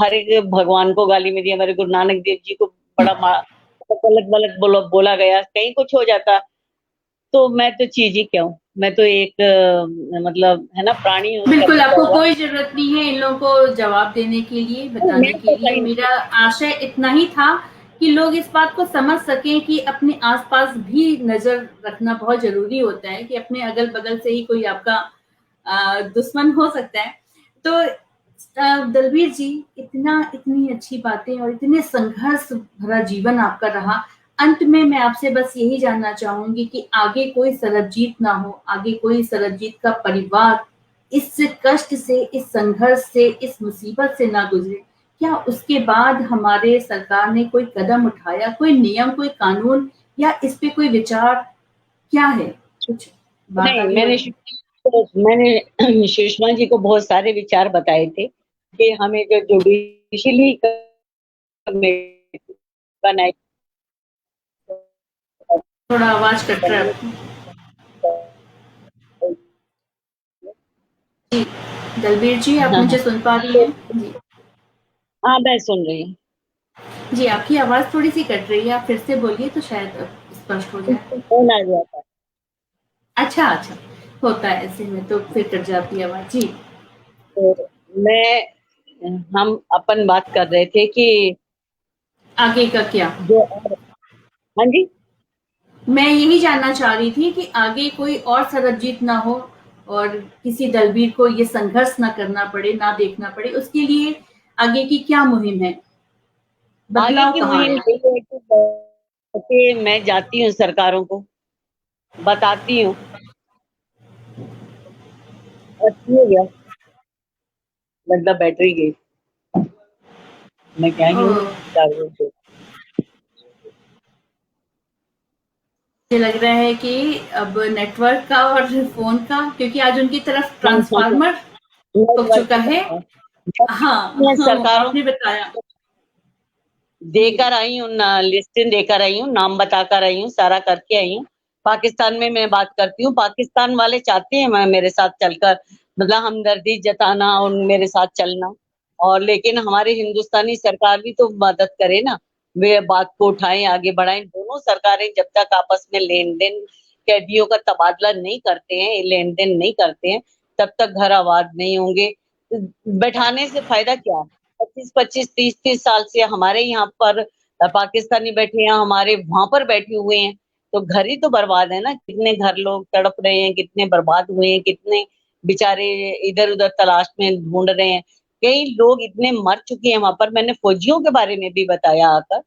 हर एक भगवान को गाली में दी, हमारे गुरु नानक देव जी को बड़ा गलत गलत बोला गया, कहीं कुछ हो जाता। तो मैं तो चीज ही क्या हूँ, मैं तो एक मतलब है ना, प्राणी हूँ उसका बिल्कुल, बचा आपको हुआ। कोई जरूरत नहीं है इन लोगों को जवाब देने के लिए, बताने मैं के तो लिए। कहीं मेरा आशय इतना ही था कि लोग इस बात को समझ सकें कि अपने आसपास भी नजर रखना बहुत जरूरी होता है, कि अपने अगल बगल से ही कोई आपका दुश्मन हो सकता है। तो दलबीर जी, इतनी अच्छी बातें और इतने संघर्ष भरा जीवन आपका रहा। अंत में मैं आपसे बस यही जानना चाहूंगी कि आगे कोई सरबजीत ना हो, आगे कोई सरबजीत का परिवार इस कष्ट से, इस संघर्ष से, इस मुसीबत से ना गुजरे। क्या उसके बाद हमारे सरकार ने कोई कदम उठाया, कोई नियम, कोई कानून, या इस पे कोई विचार क्या है? कुछ बात नहीं, आगे बढ़े। मैंने सुषमा जी को बहुत सारे विचार बताए थे कि हमें जो जुडिशली बनाई, थोड़ा आवाज कट रहा है आपकी। जी, दलबीर जी, आप हाँ मुझे हाँ, सुन पा रही तो हैं? जी। हाँ मैं सुन रही हूँ। जी, आपकी आवाज थोड़ी सी कट रही है, आप फिर से बोलिए तो शायद स्पष्ट हो जाए। फोन आ गया था। अच्छा अच्छा, होता है ऐसे में, तो फिर कट जाती है आवाज। जी। तो हम अपन बात कर रहे थे कि आगे का क्या? जो, हाँ जी, मैं यही जानना चाह रही थी कि आगे कोई और सरबजीत ना हो, और किसी दलबीर को ये संघर्ष ना करना पड़े, ना देखना पड़े, उसके लिए आगे की क्या मुहिम है? आगे बदलाव की कहाँ मुहिम है? यही है कि मैं जाती हूँ सरकारों को बताती हूँ। अच्छी हो गया, लगता बैटरी गई, मैं क्या ही हूँ, ओह, चार्जर पे। मुझे लग रहा है कि अब नेटवर्क का और फोन का, क्योंकि आज उनकी तरफ नेटवर्क ट्रांसफार्मर हो चुका है। है। हाँ मैं हाँ, सरकारों आपने बताया। जी। देकर आई हूँ ना, लिस्ट देकर आई हूँ, नाम बताकर आई हूँ, सारा करके आई हूँ। पाकिस्तान में मैं बात करती हूँ, पाकिस्तान वाले चाहते हैं मैं मेरे साथ चलकर मतलब हमदर्दी जताना और मेरे साथ चलना, और लेकिन हमारी हिंदुस्तानी सरकार भी तो मदद करे ना, वे बात को उठाएं, आगे बढ़ाएं। दोनों सरकारें जब तक आपस में लेन देन, कैदियों का तबादला नहीं करते हैं, लेन देन नहीं करते हैं, तब तक घर आबाद नहीं होंगे। बैठाने से फायदा क्या? 25-25, 30-30 साल से हमारे यहाँ पर पाकिस्तानी बैठे हैं, हमारे वहां पर बैठे हुए हैं, तो घर ही तो बर्बाद है ना। कितने घर लोग तड़प रहे हैं, कितने बर्बाद हुए हैं, कितने बेचारे इधर उधर तलाश में ढूंढ रहे हैं। कई लोग इतने मर चुके हैं वहां पर, मैंने फौजियों के बारे में भी बताया आकर।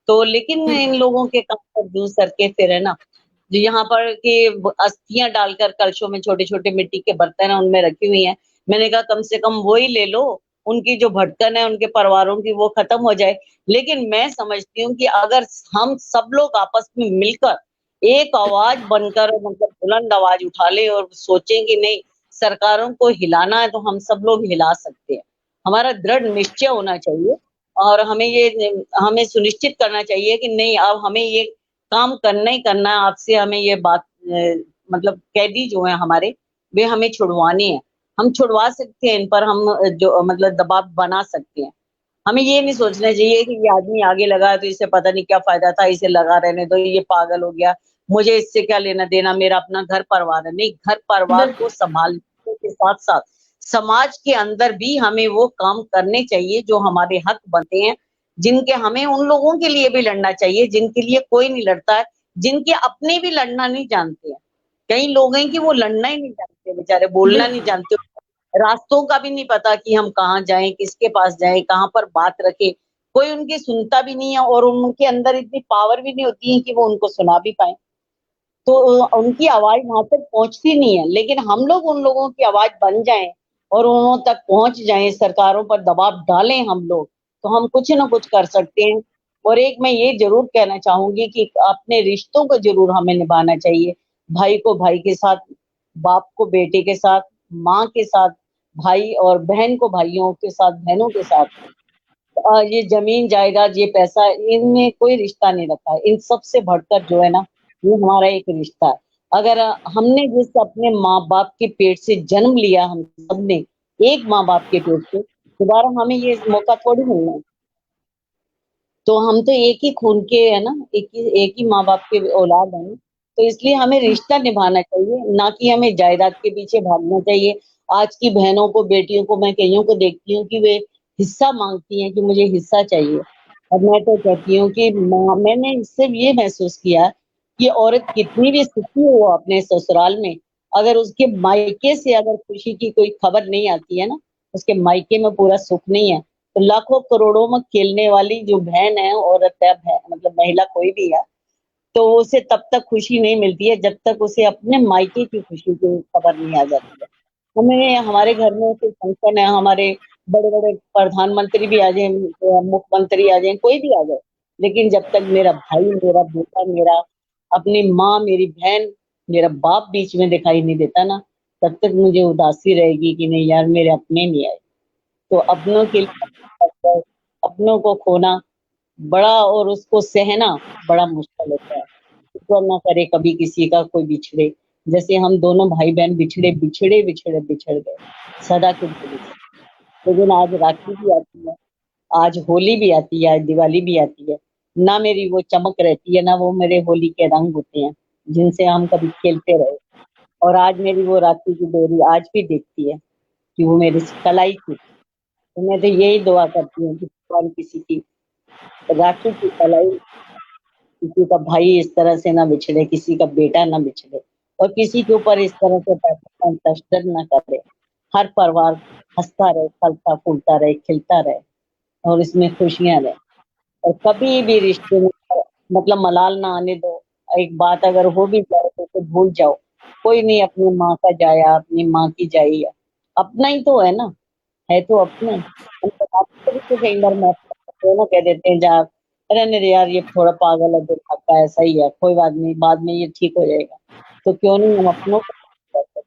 तो लेकिन इन लोगों के काम पर दूर सर के फिर है ना, जो यहाँ पर की अस्थियां डालकर कलशों में छोटे छोटे मिट्टी के बर्तन है उनमें रखी हुई हैं। मैंने कहा कम से कम वो ही ले लो, उनकी जो भटकन है उनके परिवारों की वो खत्म हो जाए। लेकिन मैं समझती हूँ कि अगर हम सब लोग आपस में मिलकर एक आवाज बनकर मतलब बुलंद आवाज उठा ले और सोचें कि नहीं, सरकारों को हिलाना है तो हम सब लोग हिला सकते हैं। हमारा दृढ़ निश्चय होना चाहिए और हमें सुनिश्चित करना चाहिए कि नहीं, अब हमें ये काम करना ही करना है। आपसे हमें ये बात मतलब कैदी जो है हमारे, वे हमें छुड़वानी है। हम छुड़वा सकते हैं इन पर, हम जो मतलब दबाव बना सकते हैं। हमें ये नहीं सोचना चाहिए कि ये आदमी आगे लगा है तो इससे पता नहीं क्या फायदा था, इसे लगा रहने दो, ये पागल हो गया, मुझे इससे क्या लेना देना, मेरा अपना घर परिवार है। नहीं, घर परिवार को बिल्कुल संभालने के साथ साथ समाज के अंदर भी हमें वो काम करने चाहिए जो हमारे हक बनते हैं, जिनके हमें उन लोगों के लिए भी लड़ना चाहिए जिनके लिए कोई नहीं लड़ता है, जिनके अपने भी लड़ना नहीं जानते हैं। कई लोग हैं कि वो लड़ना ही नहीं जानते, बेचारे बोलना नहीं बिल्कुल जानते, रास्तों का भी नहीं पता कि हम कहाँ जाएं, किसके पास जाएं, कहाँ पर बात रखें। कोई उनकी सुनता भी नहीं है और उनके अंदर इतनी पावर भी नहीं होती है कि वो उनको सुना भी पाए। तो उनकी आवाज वहां तक पहुंचती नहीं है। लेकिन हम लोग उन लोगों की आवाज बन जाएं और उन तक पहुंच जाएं, सरकारों पर दबाव डालें हम लोग, तो हम कुछ ना कुछ कर सकते हैं। और एक मैं ये जरूर कहना चाहूंगी कि अपने रिश्तों को जरूर हमें निभाना चाहिए। भाई को भाई के साथ, बाप को बेटे के साथ, माँ के साथ भाई, और बहन को भाइयों के साथ, बहनों के साथ। ये जमीन जायदाद, ये पैसा, इनमें कोई रिश्ता नहीं रखा है। इन सब से बढ़कर जो है ना, ये हमारा एक रिश्ता है। अगर हमने जिस अपने माँ बाप के पेट से जन्म लिया, हम सबने एक माँ बाप के पेट से, दोबारा हमें ये मौका थोड़ी मिलना है। तो हम तो एक ही खून के है ना, एक ही माँ बाप के औलाद हैं। तो इसलिए हमें रिश्ता निभाना चाहिए, ना कि हमें जायदाद के पीछे भागना चाहिए। आज की बहनों को, बेटियों को, मैं कईयों को देखती हूँ कि वे हिस्सा मांगती हैं कि मुझे हिस्सा चाहिए। और मैं तो कहती हूँ कि मैंने इससे ये महसूस किया कि औरत कितनी भी सुखी हो अपने ससुराल में, अगर उसके मायके से अगर खुशी की कोई खबर नहीं आती है ना, उसके मायके में पूरा सुख नहीं है। तो लाखों करोड़ों में खेलने वाली जो बहन है, औरत है, मतलब महिला कोई भी है, तो उसे तब तक खुशी नहीं मिलती है जब तक उसे अपने मायके की खुशी की खबर नहीं आ जाती है। हमें हमारे घर में कोई फंक्शन है, हमारे बड़े बड़े प्रधानमंत्री भी आ जाए, मुख्यमंत्री आ जाए, कोई भी आ जाए, लेकिन जब तक मेरा भाई, मेरा बेटा, मेरा अपनी माँ, मेरी बहन, मेरा बाप बीच में दिखाई नहीं देता ना, तब तक मुझे उदासी रहेगी कि नहीं यार, मेरे अपने नहीं आए। तो अपनों के लिए अपनों को खोना बड़ा, और उसको सहना बड़ा मुश्किल होता है। ईश्वर ना करे कभी किसी का कोई बिछड़े, जैसे हम दोनों भाई बहन बिछड़े बिछड़े बिछड़े बिछड़ गए सदा के लिए। लेकिन आज राखी भी आती है, आज होली भी आती है, आज दिवाली भी आती है। ना मेरी वो चमक रहती है, ना वो मेरे होली के रंग होते हैं जिनसे हम कभी खेलते रहे। और आज मेरी वो राखी की डोरी आज भी देखती है कि वो मेरी कलाई थी। तो मैं तो यही दुआ करती हूँ कि भगवान किसी की राखी की कलाई, किसी का भाई इस तरह से ना बिछड़े, किसी का बेटा ना बिछड़े, और किसी के ऊपर इस तरह से पैसा तशद्दुद ना करे। हर परिवार हंसता रहे, फलता फूलता रहे, खिलता रहे, और इसमें खुशियां रहे। और कभी भी रिश्ते में मतलब मलाल ना आने दो। एक बात अगर हो भी जाए तो उसे भूल जाओ। कोई नहीं अपनी माँ का जाया, अपनी माँ की जाई है, अपना ही तो है ना, है तो अपने। हम तो बात कभी तो कई बार मैं दोनों कह देते हैं जा, रहने दे यार, ये थोड़ा पागल है, दिल का ऐसा ही है, कोई बात नहीं, बाद में ये ठीक हो जाएगा। तो क्यों नहीं हम अपनों को कर सकते?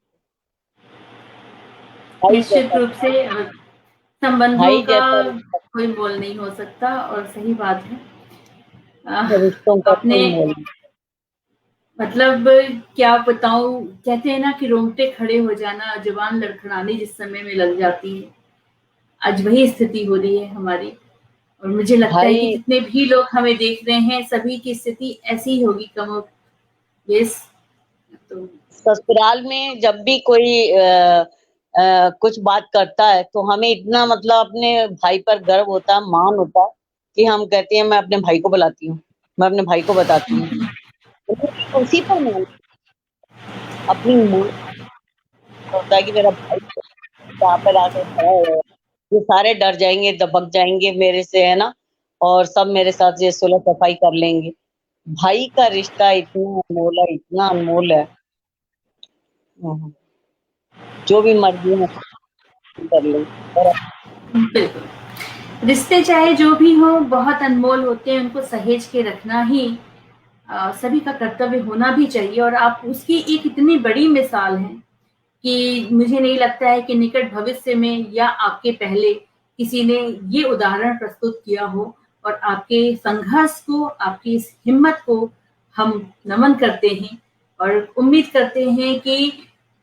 भाई निश्चित जैसा, रूप से संबंधों भाई का जैसा रिश्ता, कोई मोल नहीं हो सकता और सही बात है। रिश्तों का आपने कोई मोल नहीं। मतलब क्या बताऊं, कहते हैं ना कि रोंगटे खड़े हो जाना, जुबान लड़खड़ाने जिस समय में लग जाती है, आज वही स्थिति हो रही है हमारी। और मुझे लगता है कि भाई जितने भी लोग हमें देख रहे हैं सभी की स्थिति ऐसी ही होगी कम बेस। तो ससुराल में जब भी कोई कुछ बात करता है तो हमें इतना मतलब अपने भाई पर गर्व होता है, मान होता है कि हम कहते हैं मैं अपने भाई को बुलाती हूँ, मैं अपने भाई को बताती हूँ। तो उसी पर मान अपनी मान होता है कि मेरा भाई यहाँ पर आकर खड़ा है, ये सारे डर जाएंगे, दबक जाएंगे मेरे से, है ना, और सब मेरे साथ ये सुलह सफाई कर लेंगे। भाई का रिश्ता इतना अनमोल है, इतना अनमोल है। हम्म, जो भी मर्जी है कर ले। और बिल्कुल, रिश्ते चाहे जो भी हो बहुत अनमोल होते हैं, उनको सहेज के रखना ही सभी का कर्तव्य होना भी चाहिए। और आप उसकी एक इतनी बड़ी मिसाल हैं कि मुझे नहीं लगता है कि निकट भविष्य में या आपके पहले किसी ने ये उदाहरण प्रस्तुत किया हो। और आपके संघर्ष को, आपकी इस हिम्मत को हम नमन करते हैं और उम्मीद करते हैं कि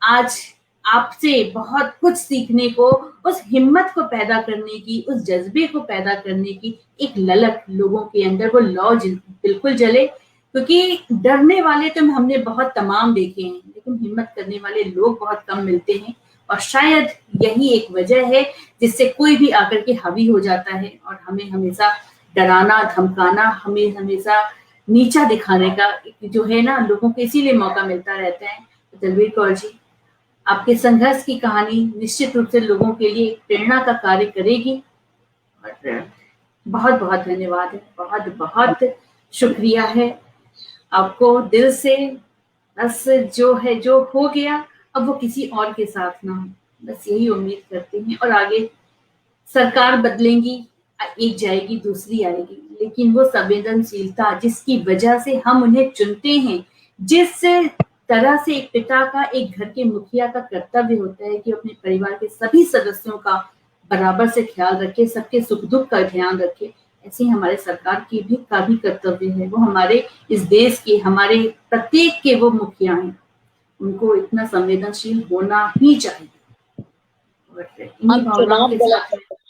आज आपसे बहुत कुछ सीखने को, उस हिम्मत को पैदा करने की, उस जज्बे को पैदा करने की एक ललक लोगों के अंदर, वो लौ बिल्कुल जले। क्योंकि डरने वाले तो हमने बहुत तमाम देखे हैं, लेकिन हिम्मत करने वाले लोग बहुत कम मिलते हैं। और शायद यही एक वजह है जिससे कोई भी आकर के हावी हो जाता है और हमें हमेशा डराना, धमकाना, हमें हमेशा नीचा दिखाने का जो है ना, लोगों को इसीलिए मौका मिलता रहता है। तो दलवीर कौर जी, आपके संघर्ष की कहानी निश्चित रूप से लोगों के लिए एक प्रेरणा का कार्य करेगी। और बहुत बहुत धन्यवाद है, बहुत बहुत शुक्रिया है आपको दिल से। बस जो है, जो हो गया, अब वो किसी और के साथ ना हो, बस यही उम्मीद करते हैं। और आगे सरकार बदलेंगी, एक जाएगी दूसरी आएगी, लेकिन वो संवेदनशीलता जिसकी वजह से हम उन्हें चुनते हैं, जिस तरह से एक पिता का, एक घर के मुखिया का कर्तव्य होता है कि अपने परिवार के सभी सदस्यों का बराबर से ख्याल रखे, सबके सुख दुख का ध्यान रखे, ऐसे ही हमारे सरकार की भी कर्तव्य है। वो हमारे इस देश के, हमारे प्रत्येक के वो मुखिया हैं, उनको इतना संवेदनशील होना ही चाहिए। और इन्हीं हम भावनाओं चुनाव के गलत साथ करते हैं।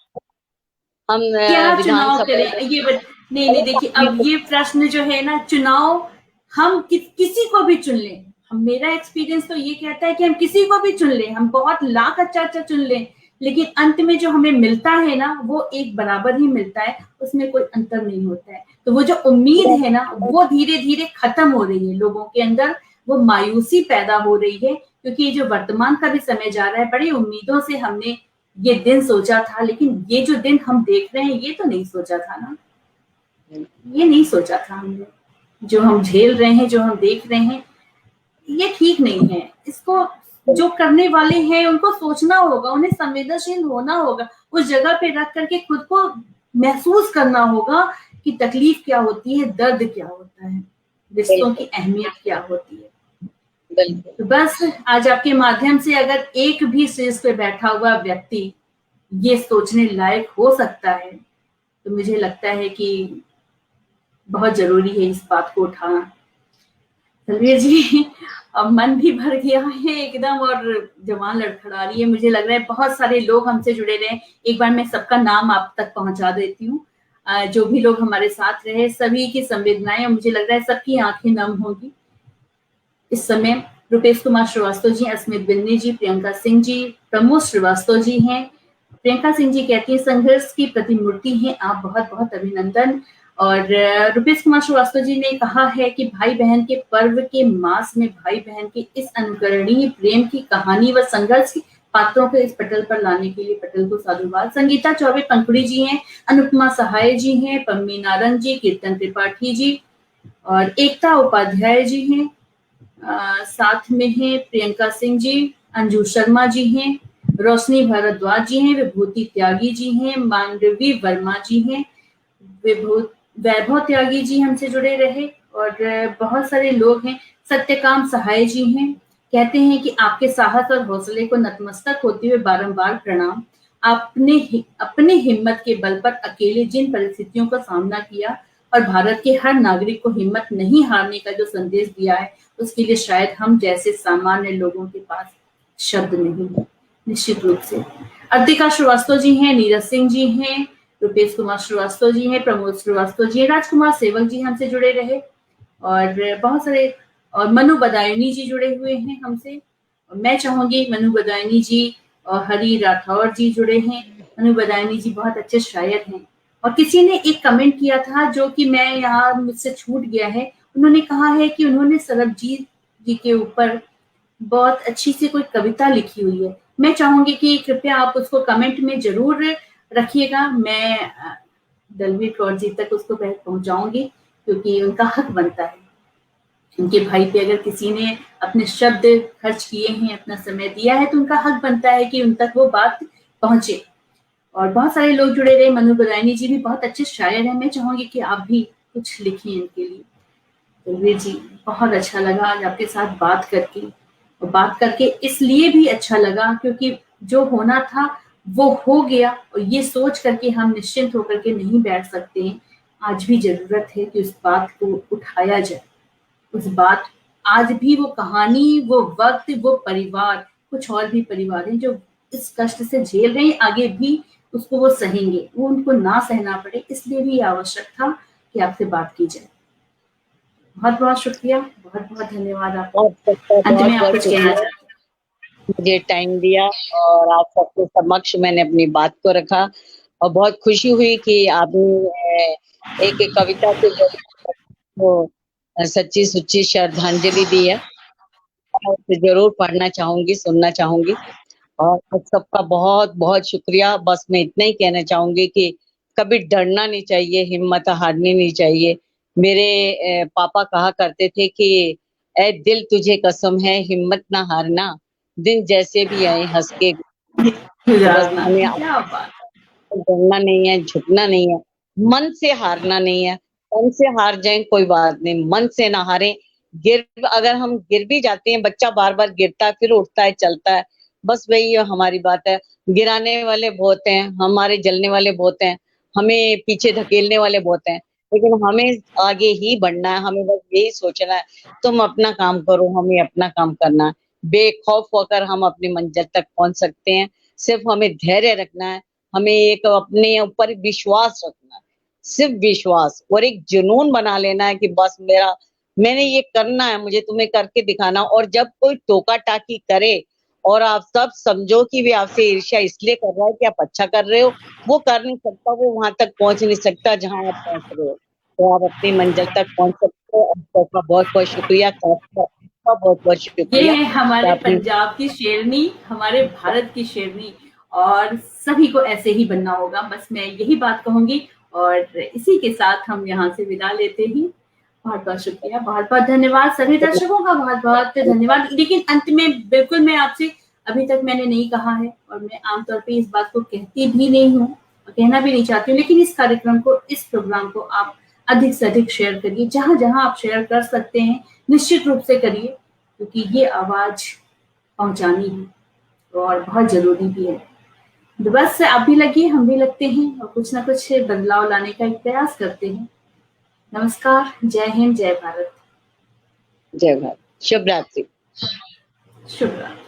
हम क्या चुनाव विधानसभा करें ये नहीं नहीं, देखिए अब ये प्रश्न जो है ना, चुनाव हम किसी को भी चुन लें, हम, मेरा एक्सपीरियंस तो ये कहता है कि हम किसी को भी चुन लें, हम बहुत लाख अच्छा अच्छा चुन लें, लेकिन अंत में जो हमें मिलता है ना वो एक बराबर ही मिलता है, उसमें कोई अंतर नहीं होता है। तो वो जो उम्मीद है ना वो धीरे धीरे खत्म हो रही है लोगों के अंदर, वो मायूसी पैदा हो रही है। क्योंकि जो वर्तमान का भी समय जा रहा है, बड़ी उम्मीदों से हमने ये दिन सोचा था, लेकिन ये जो दिन हम देख रहे हैं ये तो नहीं सोचा था ना, ये नहीं सोचा था हमने। जो हम झेल रहे हैं, जो हम देख रहे हैं, ये ठीक नहीं है। इसको जो करने वाले हैं उनको सोचना होगा, उन्हें संवेदनशील होना होगा, उस जगह पे रख करके खुद को महसूस करना होगा कि तकलीफ क्या होती है, दर्द क्या होता है, रिश्तों की अहमियत क्या होती है। तो बस आज आपके माध्यम से अगर एक भी शीर्ष पे बैठा हुआ व्यक्ति ये सोचने लायक हो सकता है, तो मुझे लगता है कि बहुत जरूरी है इस बात को उठाना। तलवीर जी, अब मन भी भर गया है एकदम और जवान लड़खड़ा रही है। मुझे लग रहा है बहुत सारे लोग हमसे जुड़े रहे। एक बार मैं सबका नाम आप तक पहुंचा देती हूँ। जो भी लोग हमारे साथ रहे, सभी की संवेदनाएं, मुझे लग रहा है सबकी आंखें नम होगी इस समय। रुपेश कुमार श्रीवास्तव जी, अस्मित बिन्नी जी, प्रियंका सिंह जी, प्रमोद श्रीवास्तव जी हैं। प्रियंका सिंह जी कहती है संघर्ष की प्रतिमूर्ति हैं आप, बहुत बहुत अभिनंदन। और रुपेश कुमार श्रीवास्तव जी ने कहा है कि भाई बहन के पर्व के मास में भाई बहन के इस अनुकरणीय प्रेम की कहानी व संघर्ष की पात्रों को इस पटल पर लाने के लिए पटल को साधुवाद। संगीता चौबे पंखुड़ी जी हैं, अनुपमा सहाय जी हैं, पम्मी नारंग जी, कीर्तन त्रिपाठी जी और एकता उपाध्याय जी हैं। साथ में है प्रियंका सिंह जी, अंजू शर्मा जी हैं, रोशनी भारद्वाज जी हैं, विभूति त्यागी जी हैं, मांडवी वर्मा जी हैं, वैभव त्यागी जी हमसे जुड़े रहे और बहुत सारे लोग हैं। सत्यकाम सहाय जी हैं, कहते हैं कि आपके साहस और हौसले को नतमस्तक होते हुए बारंबार प्रणाम। आपने अपने हिम्मत के बल पर अकेले जिन परिस्थितियों का सामना किया और भारत के हर नागरिक को हिम्मत नहीं हारने का जो संदेश दिया है, उसके लिए शायद हम जैसे सामान्य लोगों के पास शब्द नहीं है। निश्चित रूप से अर्तिका श्रीवास्तव जी हैं, नीरज सिंह जी हैं, रुपेश कुमार श्रीवास्तव जी हैं, प्रमोद श्रीवास्तव जी हैं, राजकुमार सेवक जी हमसे जुड़े रहे और बहुत सारे, और मनु बदायूनी जी जुड़े हुए हैं हमसे। और मैं चाहूंगी मनु बदायूनी जी और हरी राठौर जी जुड़े हैं। मनु बदायूनी जी बहुत अच्छे शायर हैं। और किसी ने एक कमेंट किया था जो कि मैं यहाँ मुझसे छूट गया है, उन्होंने कहा है कि उन्होंने सरबजीत जी के ऊपर बहुत अच्छी सी कोई कविता लिखी हुई है। मैं चाहूंगी कि कृपया आप उसको कमेंट में जरूर रखिएगा। मैं दलवीर कौर जी तक उसको पहुंचाऊंगी, क्योंकि उनका हक बनता है। उनके भाई पे अगर किसी ने अपने शब्द खर्च किए हैं, अपना समय दिया है, तो उनका हक बनता है कि उन तक वो बात पहुंचे। और बहुत सारे लोग जुड़े रहे। मनु बदायूनी जी भी बहुत अच्छे शायर हैं। मैं चाहूंगी कि आप भी कुछ लिखिए इनके लिए। दलवीर जी, बहुत अच्छा लगा आज आपके साथ बात करके। और बात करके इसलिए भी अच्छा लगा क्योंकि जो होना था वो हो गया, और ये सोच करके हम निश्चिंत होकर के नहीं बैठ सकते हैं। आज भी जरूरत है कि उस बात को उठाया जाए। उस बात, आज भी वो कहानी, वो वक्त, वो परिवार, कुछ और भी परिवार हैं जो इस कष्ट से झेल रहे हैं, आगे भी उसको वो सहेंगे, वो उनको ना सहना पड़े, इसलिए भी आवश्यक था कि आपसे बात की जाए। बहुत बहुत शुक्रिया, बहुत बहुत धन्यवाद आपका। अंत में आप कुछ कहना चाहते हैं? मुझे टाइम दिया और आप सबके समक्ष मैंने अपनी बात को रखा, और बहुत खुशी हुई कि आपने एक कविता के वो सच्ची सुच्ची श्रद्धांजलि दी है। उसे जरूर पढ़ना चाहूंगी, सुनना चाहूंगी। और आप सबका बहुत बहुत शुक्रिया। बस मैं इतना ही कहना चाहूंगी कि कभी डरना नहीं चाहिए, हिम्मत हारनी नहीं चाहिए। मेरे पापा कहा करते थे कि ए दिल तुझे कसम है हिम्मत ना हारना, दिन जैसे भी आए हंस के। तो बस हमें क्या बात। डरना नहीं है, झुकना नहीं है, मन से हारना नहीं है। मन से हार जाए कोई बात नहीं, मन से ना हारे। अगर हम गिर भी जाते हैं, बच्चा बार बार गिरता है फिर उठता है, चलता है। बस वही हमारी बात है। गिराने वाले बहुत हैं, हमारे जलने वाले बहुत हैं, हमें पीछे धकेलने वाले बहुत हैं, लेकिन हमें आगे ही बढ़ना है। हमें बस यही सोचना है, तुम अपना काम करो, हमें अपना काम करना है। बेखौफ होकर हम अपनी मंजिल तक पहुंच सकते हैं। सिर्फ हमें धैर्य रखना है, हमें एक अपने ऊपर विश्वास रखना है, सिर्फ विश्वास, और एक जुनून बना लेना है कि बस मैंने ये करना है, मुझे तुम्हें करके दिखाना। और जब कोई टोका टाकी करे और आप सब समझो कि वे आपसे ईर्ष्या इसलिए कर रहा है कि आप अच्छा कर रहे हो, वो कर नहीं सकता, वो वहां तक पहुंच नहीं सकता जहां आप पहुंच रहे हो। तो आप अपनी मंजिल तक पहुंच सकते हो। आपका बहुत बहुत शुक्रिया, आपका बहुत बहुत ये शुक्रिया। है हमारे पंजाब की शेरनी, हमारे भारत की शेरनी, और सभी को ऐसे ही बनना होगा। बस मैं यही बात कहूंगी, और इसी के साथ हम यहाँ से विदा लेते हैं। बहुत बहुत शुक्रिया, बहुत बहुत धन्यवाद सभी दर्शकों का, बहुत बहुत धन्यवाद। लेकिन अंत में बिल्कुल मैं आपसे, अभी तक मैंने नहीं कहा है, और मैं आमतौर पे इस बात को कहती भी नहीं हूँ और कहना भी नहीं चाहती हूँ, लेकिन इस कार्यक्रम को, इस प्रोग्राम को आप अधिक से अधिक शेयर करिए। जहां जहां आप शेयर कर सकते हैं निश्चित रूप से करिए, क्योंकि ये आवाज पहुंचानी है और बहुत जरूरी भी है। तो बस आप भी लगिए, हम भी लगते हैं, और कुछ ना कुछ बदलाव लाने का एक प्रयास करते हैं। नमस्कार, जय हिंद, जय भारत, जय भारत, शुभ रात्रि। शुभ रात्रि।